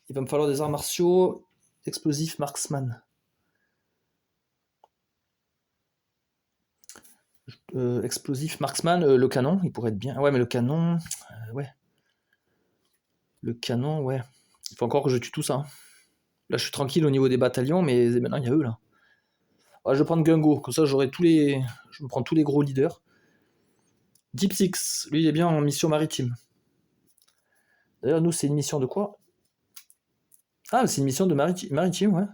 Il va me falloir des arts martiaux. Explosif marksman. Explosif marksman, le canon, il pourrait être bien. Ouais, mais le canon. Ouais. Le canon, ouais. Il faut encore que je tue tout ça. Hein. Là, je suis tranquille au niveau des bataillons, mais maintenant, il y a eux, là. Ouais, je vais prendre Gungo, comme ça, j'aurai tous les... Je me prends tous les gros leaders. Deep Six, lui, il est bien en mission maritime. D'ailleurs, nous, c'est une mission de quoi? Ah, c'est une mission de maritime, ouais.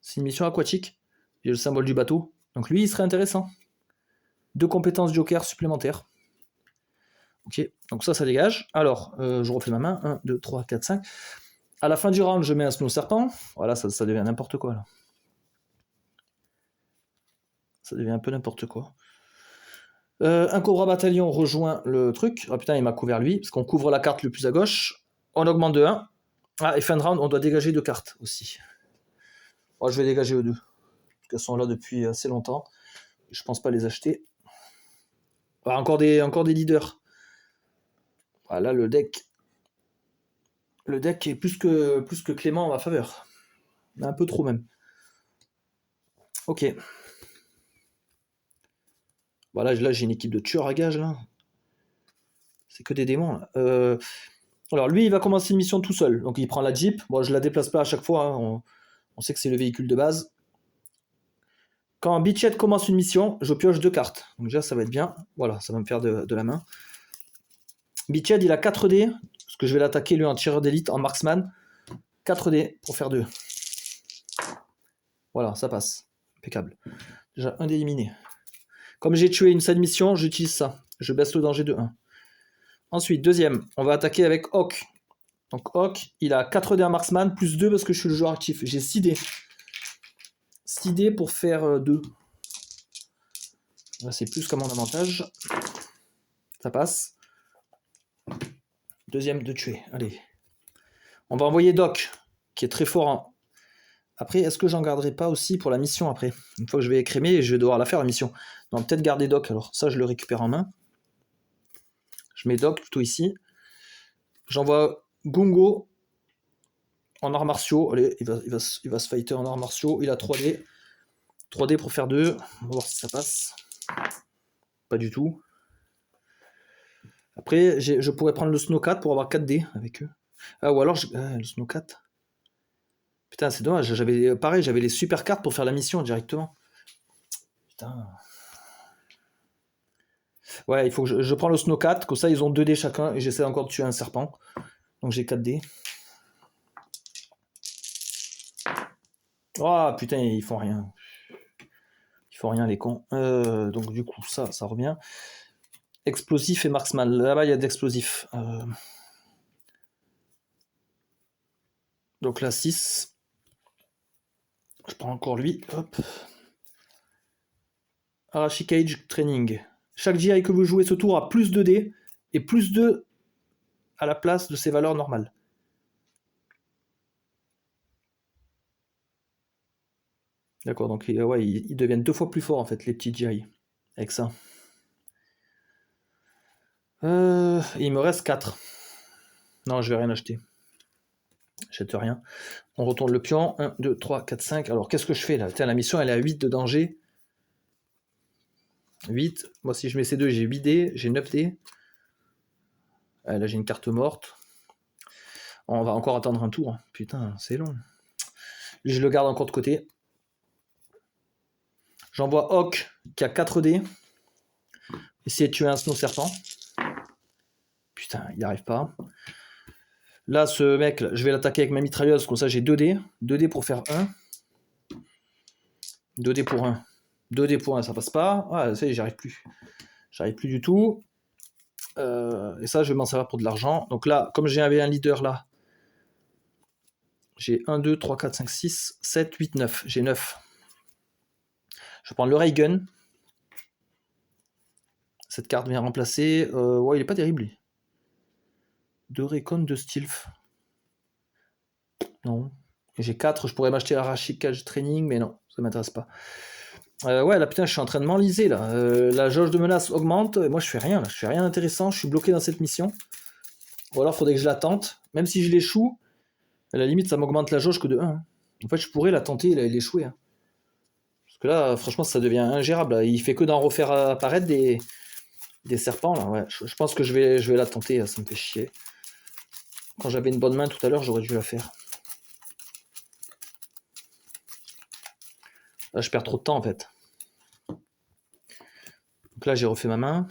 C'est une mission aquatique. J'ai le symbole du bateau. Donc lui, il serait intéressant. 2 compétences joker supplémentaires. Ok, donc ça dégage. Alors, je refais ma main. 1, 2, 3, 4, 5. À la fin du round, je mets un Snow Serpent. Voilà, ça devient n'importe quoi, là. Ça devient un peu n'importe quoi. Un Cobra Bataillon rejoint le truc. Ah putain, il m'a couvert lui, parce qu'on couvre la carte le plus à gauche. On augmente de 1. Ah, et fin de round, on doit dégager 2 cartes aussi. Oh, je vais dégager eux 2. Parce qu'elles sont là depuis assez longtemps. Je pense pas les acheter. Ah, encore des leaders. Voilà, le deck est plus que clément en ma faveur. Un peu trop même. Ok. Voilà, là j'ai une équipe de tueurs à gages là. C'est que des démons là. Alors lui il va commencer une mission tout seul. Donc il prend la Jeep. Bon, je la déplace pas à chaque fois. Hein. On sait que c'est le véhicule de base. Quand Beachhead commence une mission, je pioche 2 cartes. Donc déjà ça va être bien. Voilà, ça va me faire de la main. Beachhead il a 4 dés. Parce que je vais l'attaquer lui en tireur d'élite, en marksman. 4 dés pour faire 2. Voilà, ça passe. Impeccable. Déjà un d'éliminé. Comme j'ai tué une side mission, j'utilise ça. Je baisse le danger de 1. Ensuite, deuxième, on va attaquer avec Hawk. Donc Hawk, il a 4 dés en marksman, plus 2 parce que je suis le joueur actif. J'ai 6 dés. 6 dés pour faire 2. Là, c'est plus qu'à mon avantage. Ça passe. Deuxième de tuer. Allez. On va envoyer Doc, qui est très fort en... Après, est-ce que j'en garderai pas aussi pour la mission après? Une fois que je vais écrémer, je vais devoir la faire la mission. Non, peut-être garder Doc alors. Ça, je le récupère en main. Je mets Doc plutôt ici. J'envoie Gungo en arts martiaux. Allez, il va se fighter en arts martiaux. Il a 3 dés. 3 dés pour faire 2. On va voir si ça passe. Pas du tout. Après, je pourrais prendre le Snowcat pour avoir 4 dés avec eux. Ah, ou alors, le Snowcat. Putain, c'est dommage. Pareil, j'avais les super cartes pour faire la mission directement. Putain. Ouais, il faut que je prends le Snow 4, comme ça ils ont 2 dés chacun, et j'essaie encore de tuer un serpent. Donc j'ai 4 dés. Oh putain, ils font rien. Ils font rien les cons. Donc du coup, ça revient. Explosif et marksman. Là-bas, il y a d'explosifs. Donc là, 6. Je prends encore lui. Hop. Arashi Cage Training. Chaque GI que vous jouez ce tour a plus 2 dés et plus 2 à la place de ses valeurs normales. D'accord, donc ouais, ils deviennent 2 fois plus forts en fait, les petits GI. Avec ça. Il me reste 4. Non, je vais rien acheter. J'achète rien. On retourne le pion. 1, 2, 3, 4, 5. Alors, qu'est-ce que je fais là? Tiens, la mission, elle est à 8 de danger. 8. Moi, si je mets ces deux, j'ai 8 dés. J'ai 9 dés. Là, j'ai une carte morte. On va encore attendre un tour. Putain, c'est long. Je le garde encore de côté. J'envoie Hawk, qui a 4 dés. Essayer de tuer un Snow Serpent. Putain, il n'y arrive pas. Là, ce mec, je vais l'attaquer avec ma mitrailleuse. Comme ça, j'ai 2 dés. 2 dés pour faire 1. 2 dés pour 1. 2 dés pour 1, ça passe pas. Ah, ça y est, j'y arrive plus. J'arrive plus du tout. Et ça, je vais m'en servir pour de l'argent. Donc là, comme j'avais un leader là, j'ai 1, 2, 3, 4, 5, 6, 7, 8, 9. J'ai 9. Je prends le Ray Gun. Cette carte vient remplacer. Ouais, il est pas terrible lui. 2 Recon, 2 Stilf. Non. J'ai 4, je pourrais m'acheter Arashi Cage Training, mais non, ça m'intéresse pas. Ouais, là putain, je suis en train de m'enliser là. La jauge de menace augmente, et moi je fais rien là, je fais rien d'intéressant, je suis bloqué dans cette mission. Ou alors faudrait que je la tente, même si je l'échoue, à la limite ça m'augmente la jauge que de 1. Hein. En fait, je pourrais la tenter et l'échouer. Hein. Parce que là, franchement, ça devient ingérable. Là. Il fait que d'en refaire apparaître des serpents là. Ouais, je pense que je vais la tenter, ça me fait chier. Quand j'avais une bonne main tout à l'heure, j'aurais dû la faire. Là, je perds trop de temps en fait. Donc là, j'ai refait ma main.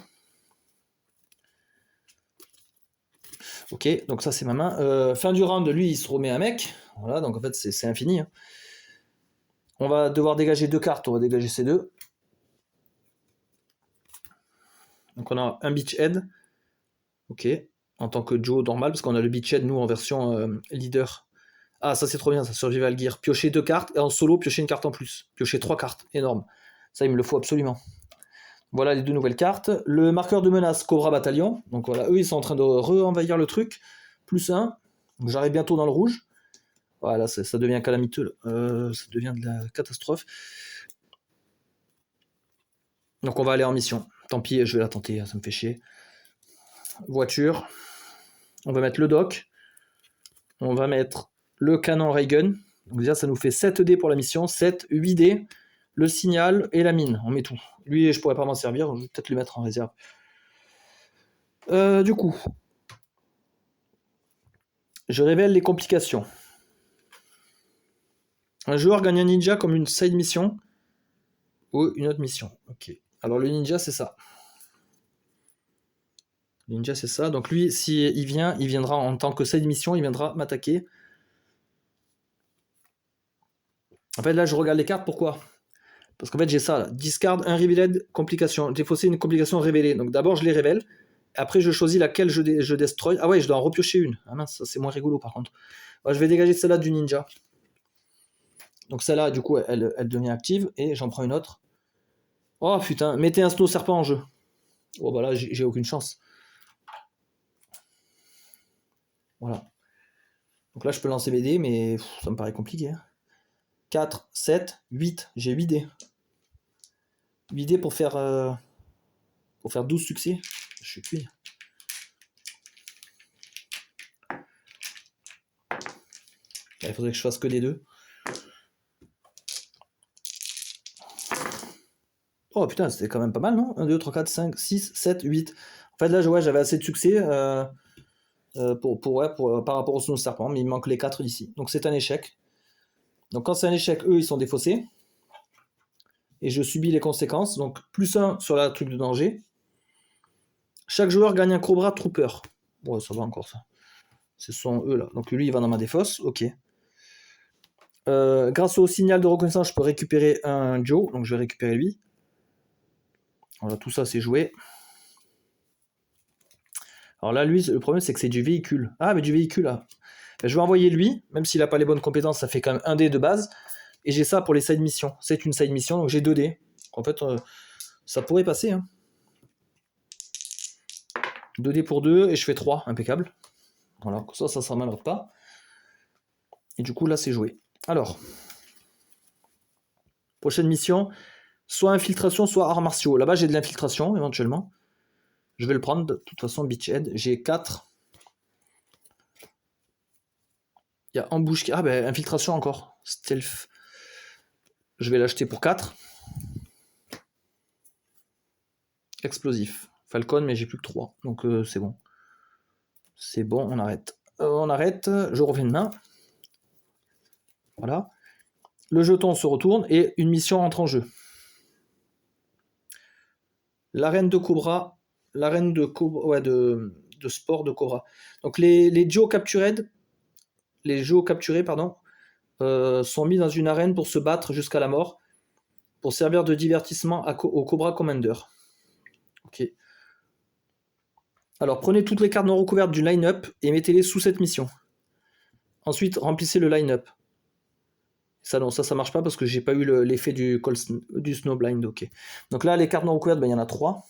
Ok, donc ça c'est ma main. Fin du round, lui, il se remet un mec. Voilà, donc en fait, c'est infini. Hein. On va devoir dégager 2 cartes. On va dégager ces 2. Donc on a un Beachhead. Ok, en tant que Joe normal, parce qu'on a le Beachhead, nous, en version leader. Ah, ça c'est trop bien, ça, Survival Gear. Piocher 2 cartes, et en solo, piocher une carte en plus. Piocher 3 cartes, énorme. Ça, il me le faut absolument. Voilà les 2 nouvelles cartes. Le marqueur de menace, Cobra Battalion. Donc voilà, eux, ils sont en train de re-envahir le truc. Plus 1. Donc j'arrive bientôt dans le rouge. Voilà, ça devient calamiteux. Ça devient de la catastrophe. Donc on va aller en mission. Tant pis, je vais la tenter, ça me fait chier. Voiture. On va mettre le dock. On va mettre le canon ray gun. Donc déjà, ça nous fait 7 dés pour la mission. 7, 8 dés. Le signal et la mine. On met tout. Lui, je pourrais pas m'en servir. Je vais peut-être le mettre en réserve. Du coup, je révèle les complications. Un joueur gagne un ninja comme une side mission ou une autre mission. Ok. Alors le ninja, c'est ça. Le ninja, c'est ça. Donc lui, s'il vient, il viendra en tant que side mission, il viendra m'attaquer. En fait, là, je regarde les cartes. Pourquoi? Parce qu'en fait, j'ai ça. Là. Discard un revealed complication. Défausser une complication révélée. Donc d'abord, je les révèle. Après, je choisis laquelle je destroy. Ah ouais, je dois en repiocher une. Ah mince, ça c'est moins rigolo par contre. Ouais, je vais dégager celle-là du ninja. Donc celle-là, du coup, elle devient active. Et j'en prends une autre. Oh putain, mettez un Snow Serpent en jeu. Oh bah là, j'ai aucune chance. Voilà. Donc là, je peux lancer mes dés, mais ça me paraît compliqué. Hein. 4, 7, 8. J'ai 8 dés. 8 dés pour faire 12 succès. Je suis cuit. Il faudrait que je fasse que des 2. Oh putain, c'était quand même pas mal, non? 1, 2, 3, 4, 5, 6, 7, 8. En fait, là, j'avais assez de succès par rapport au Snow Serpent, mais il me manque les 4 ici. Donc c'est un échec. Donc quand c'est un échec, eux, ils sont défaussés. Et je subis les conséquences. Donc plus 1 sur la truc de danger. Chaque joueur gagne un Cobra Trooper. Ouais, ça va encore ça. Ce sont eux là. Donc lui, il va dans ma défausse. Ok. Grâce au signal de reconnaissance, je peux récupérer un Joe. Donc je vais récupérer lui. Voilà, tout ça c'est joué. Alors là, lui, le problème c'est que c'est du véhicule. Ah, mais du véhicule là. Je vais envoyer lui, même s'il n'a pas les bonnes compétences, ça fait quand même un dé de base. Et j'ai ça pour les side missions. C'est une side mission, donc j'ai 2 dés. En fait, ça pourrait passer. Hein. 2 dés pour 2 et je fais 3, impeccable. Voilà, ça ne s'emmènera pas. Et du coup, là, c'est joué. Alors, prochaine mission, soit infiltration, soit arts martiaux. Là-bas, j'ai de l'infiltration, éventuellement. Je vais le prendre, de toute façon, beachhead. J'ai 4. Il y a embouche... Ah, ben, infiltration encore. Stealth. Je vais l'acheter pour 4. Explosif. Falcon, mais j'ai plus que 3. Donc, c'est bon. C'est bon, on arrête. On arrête. Je reviens demain. Voilà. Le jeton se retourne et une mission entre en jeu. L'arène de Cobra. L'arène de Cobra. Ouais, de sport de Cobra. Donc, les Joe capturés. Les Joe capturés, pardon. Sont mis dans une arène pour se battre jusqu'à la mort, pour servir de divertissement au Cobra Commander. Ok. Alors prenez toutes les cartes non recouvertes du line-up et mettez-les sous cette mission. Ensuite, remplissez le line-up. Ça non, ça marche pas parce que j'ai pas eu l'effet du Snowblind. Ok. Donc là, les cartes non recouvertes, ben, il y en a 3.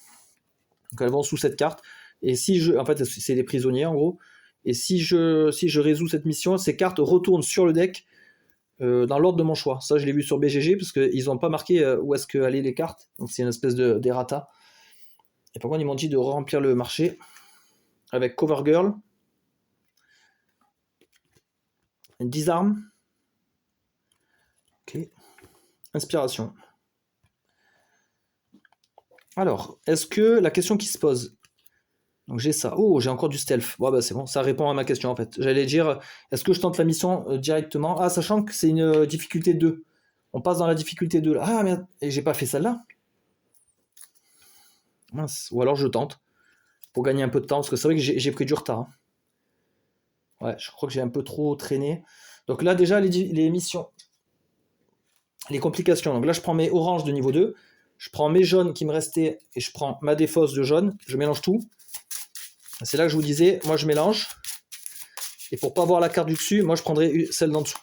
Donc elles vont sous cette carte. Et si je, en fait, c'est des prisonniers en gros. Et si je résous cette mission, ces cartes retournent sur le deck. Dans l'ordre de mon choix. Ça, je l'ai vu sur BGG parce qu'ils n'ont pas marqué où est-ce que allaient les cartes. Donc, c'est une espèce d'errata. Et par contre, ils m'ont dit de remplir le marché avec Cover Girl, 10 armes. Ok. Inspiration. Alors, est-ce que la question qui se pose. Donc, j'ai ça. Oh, j'ai encore du stealth. Bon, bah, c'est bon, ça répond à ma question en fait. J'allais dire, est-ce que je tente la mission directement? Ah, sachant que c'est une difficulté 2. On passe dans la difficulté 2 là. Ah, merde, et j'ai pas fait celle-là. Mince. Ou alors je tente pour gagner un peu de temps parce que c'est vrai que j'ai pris du retard. Hein. Ouais, je crois que j'ai un peu trop traîné. Donc là déjà les missions, les complications. Donc là je prends mes oranges de niveau 2, je prends mes jaunes qui me restaient et je prends ma défausse de jaune, je mélange tout. C'est là que je vous disais, moi je mélange. Et pour pas voir la carte du dessus, moi je prendrai celle d'en dessous.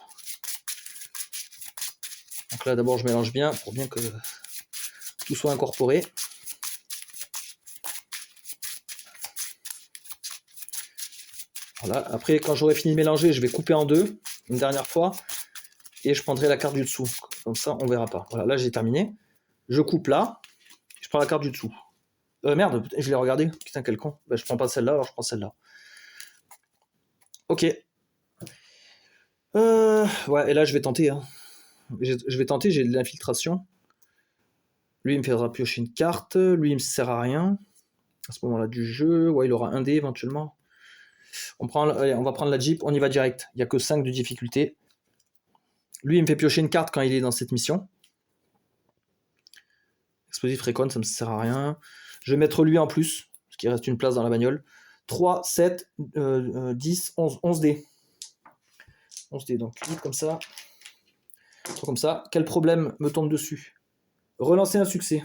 Donc là d'abord je mélange bien pour bien que tout soit incorporé. Voilà. Après, quand j'aurai fini de mélanger, je vais couper en deux, une dernière fois, et je prendrai la carte du dessous. Comme ça, on verra pas. Voilà, là j'ai terminé. Je coupe là, je prends la carte du dessous. Merde, je l'ai regardé. Putain, quel con. Ben, je prends pas celle-là, alors je prends celle-là. Ok. Ouais, et là je vais tenter. Hein. Je vais tenter, j'ai de l'infiltration. Lui, il me fera piocher une carte. Lui, il me sert à rien. À ce moment-là du jeu. Ouais, il aura un dé éventuellement. Allez, on va prendre la Jeep, on y va direct. Il n'y a que 5 de difficulté. Lui, il me fait piocher une carte quand il est dans cette mission. Explosif Recon, ça ne me sert à rien. Je vais mettre lui en plus, parce qu'il reste une place dans la bagnole. 3, 7, 10, 11. 11 dés. 11 dés, donc 8 comme ça. 3 comme ça. Quel problème me tombe dessus? Relancer un succès.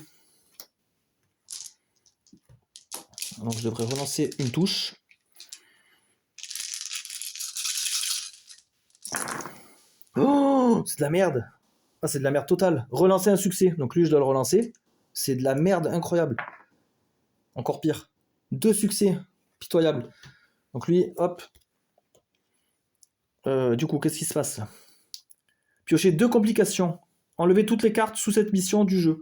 Donc je devrais relancer une touche. Oh, c'est de la merde. Ah, c'est de la merde totale. Relancer un succès. Donc lui, je dois le relancer. C'est de la merde incroyable. Encore pire. 2 succès. Pitoyable. Donc lui, hop. Du coup, qu'est-ce qui se passe? Piocher 2 complications. Enlever toutes les cartes sous cette mission du jeu.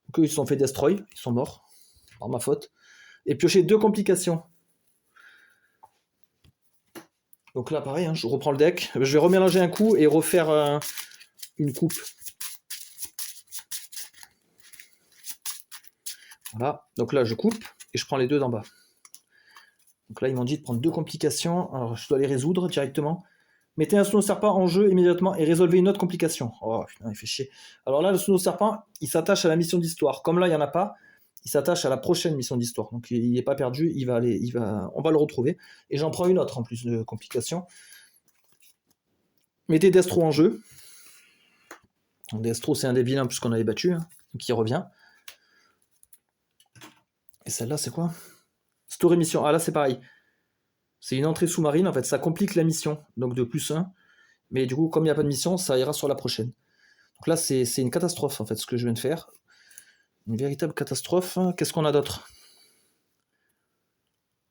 Donc eux, ils se sont fait destroy. Ils sont morts. Par ma faute. Et piocher 2 complications. Donc là, pareil, hein, je reprends le deck. Je vais remélanger un coup et refaire une coupe. Voilà. Donc là, je coupe et je prends les 2 d'en bas. Donc là, ils m'ont dit de prendre 2 complications. Alors, je dois les résoudre directement. Mettez un Snow Serpent en jeu immédiatement et résolvez une autre complication. Oh putain, il fait chier. Alors là, le Snow Serpent, il s'attache à la mission d'histoire. Comme là, il n'y en a pas, il s'attache à la prochaine mission d'histoire. Donc il n'est pas perdu, on va le retrouver. Et j'en prends une autre en plus de complications. Mettez Destro en jeu. Donc, Destro, c'est un des vilains puisqu'on avait battu, hein, donc il revient. Et celle-là, c'est quoi? Story mission. Ah là, c'est pareil. C'est une entrée sous-marine, en fait, ça complique la mission, donc de +1. Mais du coup, comme il n'y a pas de mission, ça ira sur la prochaine. Donc là, c'est une catastrophe, en fait, ce que je viens de faire. Une véritable catastrophe. Qu'est-ce qu'on a d'autre?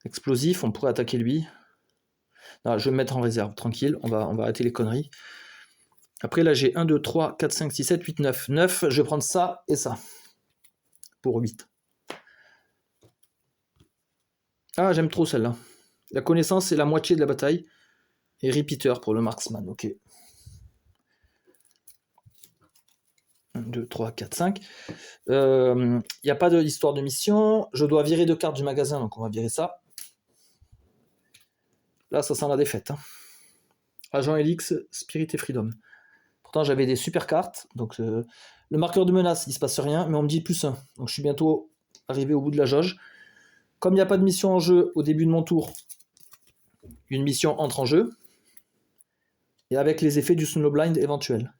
Explosif, on pourrait attaquer lui. Non, je vais me mettre en réserve, tranquille, on va arrêter les conneries. Après, là, j'ai 1, 2, 3, 4, 5, 6, 7, 8, 9. 9, je vais prendre ça et ça. Pour 8. Ah, j'aime trop celle-là. La connaissance, c'est la moitié de la bataille. Et repeater pour le marksman, ok. 1, 2, 3, 4, 5. Il n'y a pas d'histoire de mission. Je dois virer 2 cartes du magasin, donc on va virer ça. Là, ça sent la défaite. Hein. Agent Helix, Spirit et Freedom. Pourtant, j'avais des super cartes. Donc, le marqueur de menace, il ne se passe rien, mais on me dit +1. Donc, je suis bientôt arrivé au bout de la jauge. Comme il n'y a pas de mission en jeu au début de mon tour, une mission entre en jeu. Et avec les effets du Snowblind éventuel.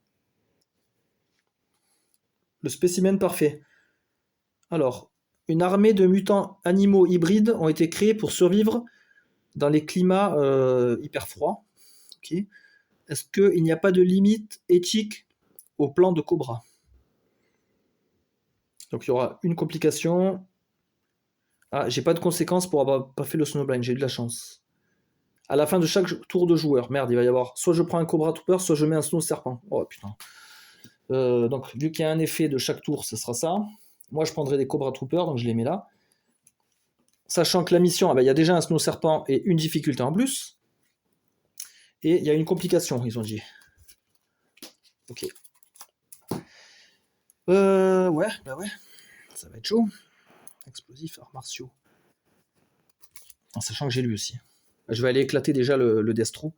Le spécimen parfait. Alors, une armée de mutants animaux hybrides ont été créés pour survivre dans les climats hyper froids. Okay. Est-ce qu'il n'y a pas de limite éthique au plan de Cobra? Donc il y aura une complication. Ah, j'ai pas de conséquences pour avoir pas fait le Snowblind, j'ai eu de la chance. À la fin de chaque tour de joueur, merde, il va y avoir soit je prends un Cobra Trooper, soit je mets un Snow Serpent. Oh putain. Donc vu qu'il y a un effet de chaque tour, ce sera ça. Moi je prendrai des Cobra Troopers, donc je les mets là. Sachant que la mission, il y a déjà un Snow Serpent et une difficulté en plus. Et il y a une complication, ils ont dit. Ok. Ouais, bah ouais. Ça va être chaud. Explosif, arts martiaux. En sachant que j'ai lui aussi. Je vais aller éclater déjà le Destro.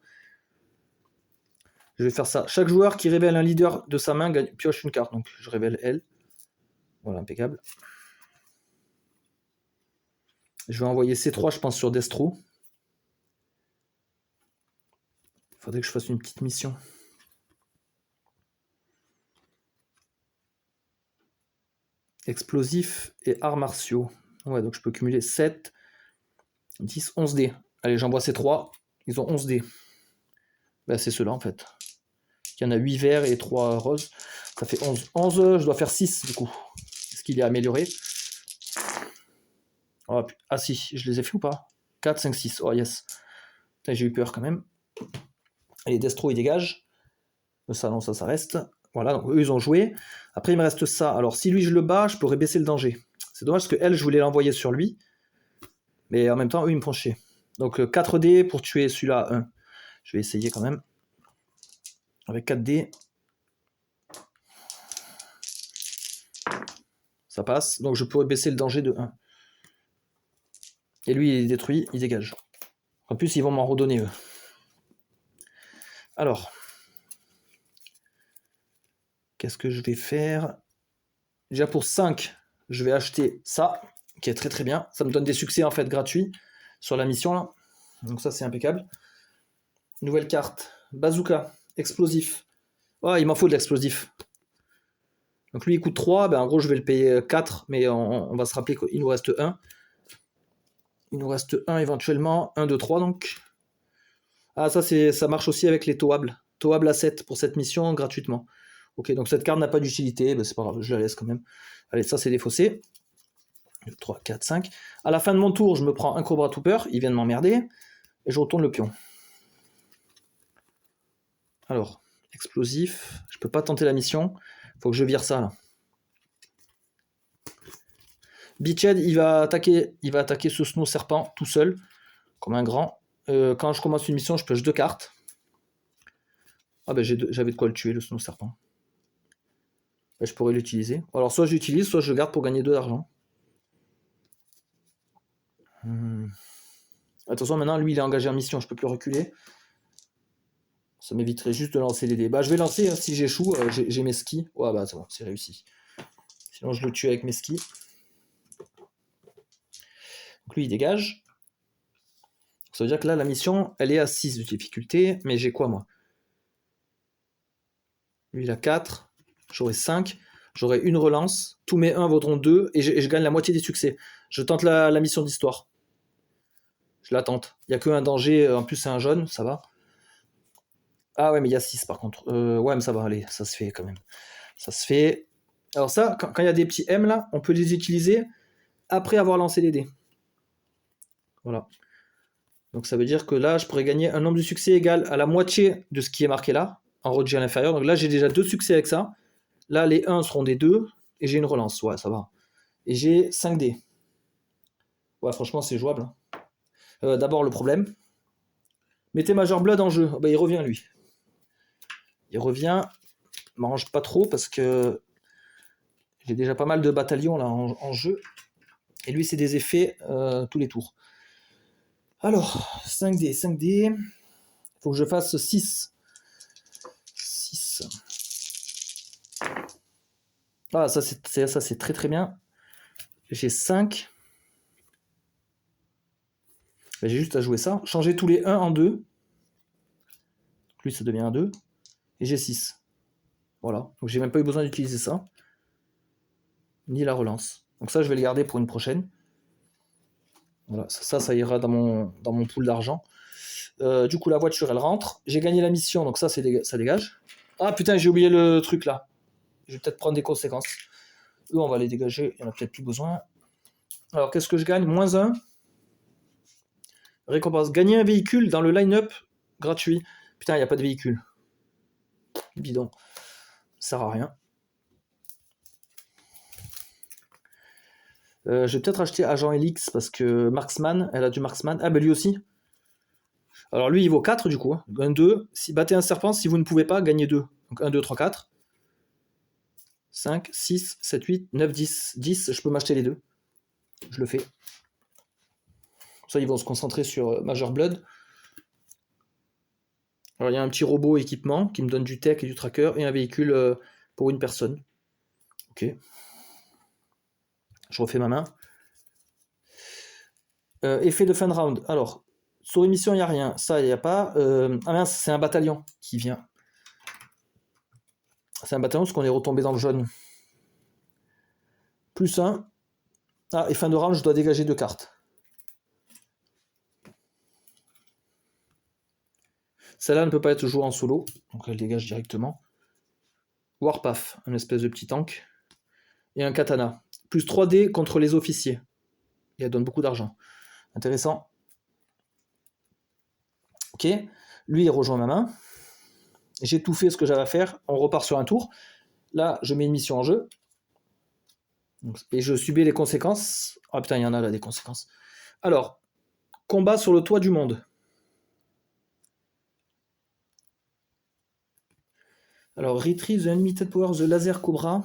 Je vais faire ça. Chaque joueur qui révèle un leader de sa main pioche une carte. Donc je révèle elle. Voilà, impeccable. Je vais envoyer C3, je pense, sur Destro. Il faudrait que je fasse une petite mission. Explosif et arts martiaux. Ouais, donc je peux cumuler 7, 10, 11 dés. Allez, j'envoie C3. Ils ont 11 dés. Ben, c'est ceux-là, en fait. Il y en a 8 verts et 3 roses. Ça fait 11. 11, je dois faire 6, du coup. Est-ce qu'il est amélioré? Oh, ah si, je les ai fait ou pas? 4, 5, 6. Oh yes. J'ai eu peur quand même. Allez, Destro, il dégage. Ça, non, ça reste. Voilà, donc eux, ils ont joué. Après, il me reste ça. Alors, si lui, je le bats, je pourrais baisser le danger. C'est dommage parce que elle, je voulais l'envoyer sur lui. Mais en même temps, eux, ils me font chier. Donc, 4 dés pour tuer celui-là, 1. Je vais essayer quand même. Avec 4 dés. Ça passe. Donc, je pourrais baisser le danger de 1. Et lui, il est détruit, il dégage. En plus, ils vont m'en redonner, eux. Alors. Qu'est-ce que je vais faire? Déjà, pour 5, je vais acheter ça, qui est très très bien. Ça me donne des succès, en fait, gratuits sur la mission, là. Donc ça, c'est impeccable. Nouvelle carte. Bazooka. Explosif. Oh, il m'en faut de l'explosif. Donc lui, il coûte 3. Ben, en gros, je vais le payer 4. Mais on va se rappeler qu'il nous reste 1. Il nous reste 1 éventuellement. 1, 2, 3 donc. Ah, ça marche aussi avec les towables. Towable à 7 pour cette mission gratuitement. Ok, donc cette carte n'a pas d'utilité. Ben, c'est pas grave, je la laisse quand même. Allez, ça, c'est défaussé. 2, 3, 4, 5. À la fin de mon tour, je me prends un Cobra Trooper. Il vient de m'emmerder. Et je retourne le pion. Alors, explosif. Je peux pas tenter la mission. Faut que je vire ça là. Beachhead, il va attaquer ce Snow Serpent tout seul, comme un grand. Quand je commence une mission, je pioche 2 cartes. Ah ben j'avais de quoi le tuer, le Snow Serpent. Ben, je pourrais l'utiliser. Alors soit je l'utilise, soit je garde pour gagner 2 d'argent. Attention, maintenant lui il est engagé en mission, je peux plus reculer. Ça m'éviterait juste de lancer les dés. Bah je vais lancer, hein, si j'échoue, j'ai mes skis. Ouais bah c'est bon, c'est réussi. Sinon je le tue avec mes skis. Donc lui, il dégage. Ça veut dire que là, la mission, elle est à 6 de difficulté. Mais j'ai quoi, moi? Lui, il a 4. J'aurai 5. J'aurai une relance. Tous mes 1 vaudront 2. Et je gagne la moitié des succès. Je tente la mission d'histoire. Je la tente. Il n'y a qu'un danger. En plus, c'est un jaune. Ça va. Ah ouais, mais il y a 6 par contre. Ouais, mais ça va. Allez, ça se fait quand même. Ça se fait. Alors ça, quand il y a des petits M là, on peut les utiliser après avoir lancé les dés. Voilà. Donc ça veut dire que là, je pourrais gagner un nombre de succès égal à la moitié de ce qui est marqué là, en rodé à l'inférieur. Donc là, j'ai déjà 2 succès avec ça. Là, les 1 seront des 2, et j'ai une relance. Ouais, ça va. Et j'ai 5 dés. Ouais, franchement, c'est jouable. D'abord, le problème. Mettez Major Blood en jeu. Oh, bah, il revient, lui. Il revient. M'arrange pas trop, parce que j'ai déjà pas mal de bataillons là en jeu. Et lui, c'est des effets tous les tours. Alors, 5D, 5D. Il faut que je fasse 6. 6. Ah, ça c'est très très bien. J'ai 5. J'ai juste à jouer ça. Changer tous les 1 en 2. Lui, ça devient un 2. Et j'ai 6. Voilà. Donc j'ai même pas eu besoin d'utiliser ça. Ni la relance. Donc ça, je vais le garder pour une prochaine. Voilà, ça ira dans mon pool d'argent. Du coup, la voiture, elle rentre. J'ai gagné la mission, donc ça dégage. Ah putain, j'ai oublié le truc là. Je vais peut-être prendre des conséquences. Eux, on va les dégager, il n'y en a peut-être plus besoin. Alors, qu'est-ce que je gagne? -1. Récompense. Gagner un véhicule dans le line-up gratuit. Putain, il n'y a pas de véhicule. Bidon. Ça sert à rien. Je vais peut-être acheter Agent Helix parce que Marksman, elle a du Marksman. Ah, bah lui aussi. Alors lui, il vaut 4 du coup. 1, 2. Si battez un serpent, si vous ne pouvez pas, gagnez 2. Donc 1, 2, 3, 4. 5, 6, 7, 8, 9, 10. 10, je peux m'acheter les deux. Je le fais. Ça, ils vont se concentrer sur Major Blood. Alors, il y a un petit robot équipement qui me donne du tech et du tracker et un véhicule pour une personne. Ok. Je refais ma main. Effet de fin de round. Alors, sur émission, il n'y a rien. Ça, il n'y a pas. Ah mince, c'est un bataillon qui vient. C'est un bataillon parce qu'on est retombé dans le jaune. +1. Ah, et fin de round, je dois dégager 2 cartes. Celle-là ne peut pas être jouée en solo, donc elle dégage directement. Warpath, un espèce de petit tank. Et un katana. Plus 3D contre les officiers. Et elle donne beaucoup d'argent. Intéressant. Ok. Lui, il rejoint ma main. J'ai tout fait ce que j'avais à faire. On repart sur un tour. Là, je mets une mission en jeu. Et je subis les conséquences. Ah putain, il y en a là des conséquences. Alors, combat sur le toit du monde. Alors, retrieve the unlimited power of the laser Cobra.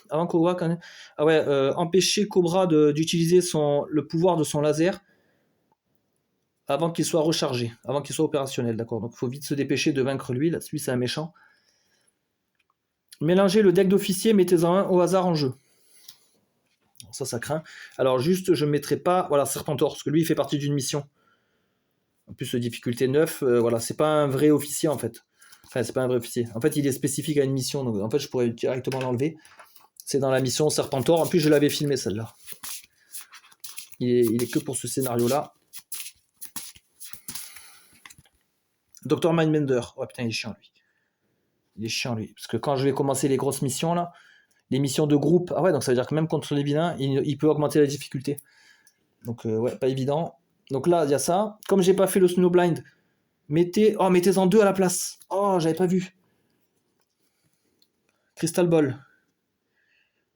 Avant Cobra, quand même. Ah ouais, empêcher Cobra d'utiliser le pouvoir de son laser avant qu'il soit rechargé, avant qu'il soit opérationnel, d'accord. Donc il faut vite se dépêcher de vaincre lui. Là, celui, c'est un méchant. Mélangez le deck d'officier, mettez-en un au hasard en jeu. Ça craint. Alors juste, je ne mettrai pas, voilà, Serpentor, parce que lui, il fait partie d'une mission. En plus, difficulté 9, voilà, c'est pas un vrai officier en fait. Enfin, c'est pas un vrai officier. En fait, il est spécifique à une mission, donc en fait, je pourrais directement l'enlever. C'est dans la mission Serpentor. En plus, je l'avais filmé celle-là. Il est que pour ce scénario-là. Dr Mindbender. Oh putain, il est chiant lui. Il est chiant lui. Parce que quand je vais commencer les grosses missions là, les missions de groupe, ah ouais, donc ça veut dire que même contre les vilains, il peut augmenter la difficulté. Donc ouais, pas évident. Donc là, il y a ça. Comme j'ai pas fait le Snowblind, mettez-en 2 à la place. Oh, j'avais pas vu. Crystal Ball.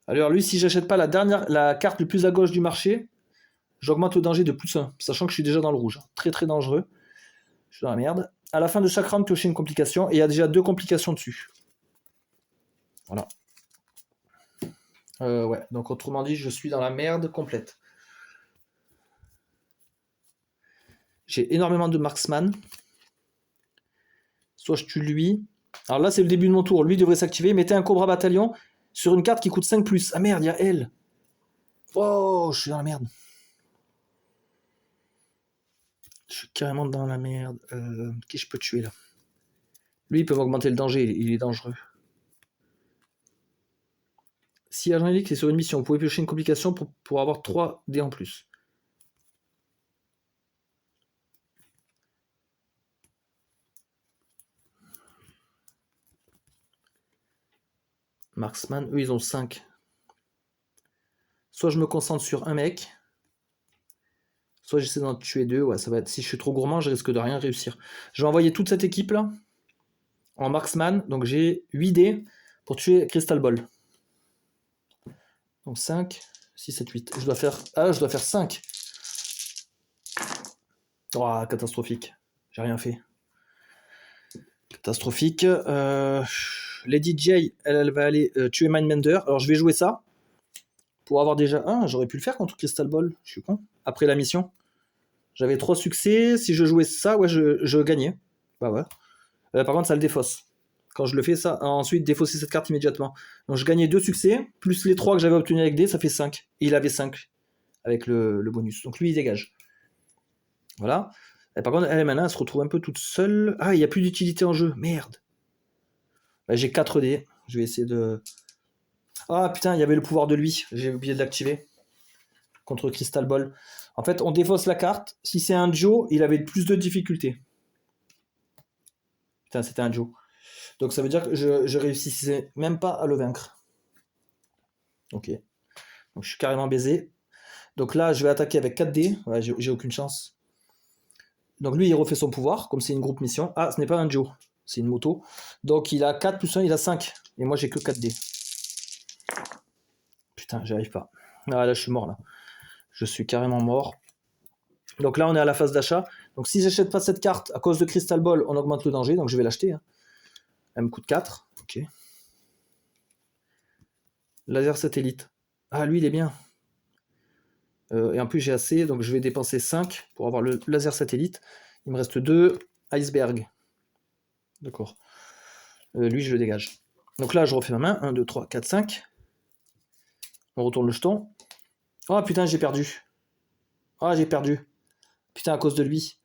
Alors lui, si j'achète pas la carte le plus à gauche du marché, j'augmente le danger de +1, sachant que je suis déjà dans le rouge. Très très dangereux. Je suis dans la merde. À la fin de chaque round, piochez une complication, et il y a déjà 2 complications dessus. Voilà. Ouais, donc autrement dit, je suis dans la merde complète. J'ai énormément de marksman. Soit je tue lui. Alors là, c'est le début de mon tour. Lui devrait s'activer. Mettez un Cobra Bataillon sur une carte qui coûte 5+. Ah merde, il y a elle. Oh, je suis dans la merde. Je suis carrément dans la merde. Qui je peux tuer là? Lui, il peut m'augmenter le danger, il est dangereux. Si Agent Elix est sur une mission, vous pouvez piocher une complication pour avoir 3 dés en plus. Marksman, eux ils ont 5. Soit je me concentre sur un mec, soit j'essaie d'en tuer 2. Ouais, ça va être. Si je suis trop gourmand, je risque de rien réussir. Je vais envoyer toute cette équipe là en marksman. Donc j'ai 8 dés pour tuer Crystal Ball. Donc 5, 6, 7, 8. Je dois faire 5. Oh, catastrophique. J'ai rien fait. Catastrophique. Lady J, elle va aller tuer Mindmender. Alors je vais jouer ça. Pour avoir déjà un, j'aurais pu le faire contre Crystal Ball. Je suis con. Après la mission. J'avais 3 succès. Si je jouais ça, ouais, je gagnais. Bah ouais. Par contre, ça le défausse. Quand je le fais, ça, ensuite, défausser cette carte immédiatement. Donc je gagnais 2 succès, plus les 3 que j'avais obtenus avec D, ça fait 5. Et il avait 5 avec le bonus. Donc lui, il dégage. Voilà. Et par contre, elle, maintenant, elle se retrouve un peu toute seule. Ah, il n'y a plus d'utilité en jeu. Merde. Bah, j'ai 4 dés. Je vais essayer de... Ah, putain, il y avait le pouvoir de lui. J'ai oublié de l'activer. Contre Crystal Ball. En fait, on défausse la carte. Si c'est un Joe, il avait plus de difficultés. Putain, c'était un Joe. Donc ça veut dire que je réussissais même pas à le vaincre. Ok. Donc je suis carrément baisé. Donc là, je vais attaquer avec 4 dés. Ouais, j'ai aucune chance. Donc lui, il refait son pouvoir, comme c'est une groupe mission. Ah, ce n'est pas un Joe, c'est une moto. Donc il a 4 plus 1, il a 5. Et moi, j'ai que 4 dés. Putain, j'y arrive pas. Ah, là, je suis mort, là. Je suis carrément mort. Donc là, on est à la phase d'achat. Donc si j'achète pas cette carte, à cause de Crystal Ball, on augmente le danger. Donc je vais l'acheter. Hein. Elle me coûte 4. Ok. Laser satellite. Ah, lui, il est bien. Et en plus, j'ai assez. Donc je vais dépenser 5 pour avoir le laser satellite. Il me reste 2 iceberg. D'accord. Lui, je le dégage. Donc là, je refais ma main. 1, 2, 3, 4, 5. On retourne le jeton. Oh putain, j'ai perdu. Ah, j'ai perdu. Putain, à cause de lui.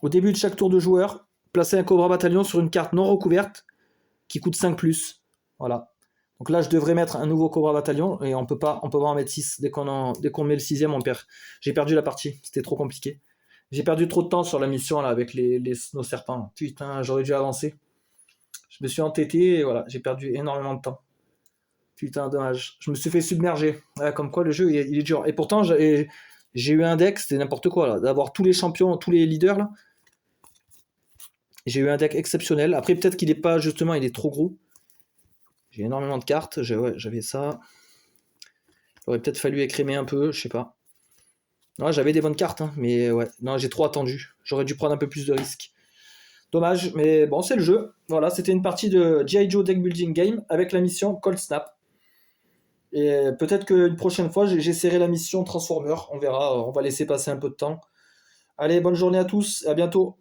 Au début de chaque tour de joueur, placez un Cobra Bataillon sur une carte non recouverte qui coûte 5+. Voilà. Donc là, je devrais mettre un nouveau Cobra Bataillon et on peut pas en mettre 6. Dès qu'on met le 6ème, on perd. J'ai perdu la partie. C'était trop compliqué. J'ai perdu trop de temps sur la mission là avec nos serpents. Putain, j'aurais dû avancer. Je me suis entêté et voilà, j'ai perdu énormément de temps. Putain, dommage. Je me suis fait submerger. Ouais, comme quoi, le jeu, il est dur. Et pourtant, j'ai eu un deck, c'était n'importe quoi, là. D'avoir tous les champions, tous les leaders, là. J'ai eu un deck exceptionnel. Après, peut-être qu'il est pas, justement, il est trop gros. J'ai énormément de cartes. Ouais, j'avais ça. Il aurait peut-être fallu écrémer un peu, je sais pas. Ouais, j'avais des bonnes cartes, hein, mais ouais. Non, j'ai trop attendu. J'aurais dû prendre un peu plus de risques. Dommage, mais bon, c'est le jeu. Voilà, c'était une partie de G.I. Joe Deck Building Game avec la mission Cold Snap. Et peut-être qu'une prochaine fois, j'essaierai la mission Transformer. On verra, on va laisser passer un peu de temps. Allez, bonne journée à tous et à bientôt.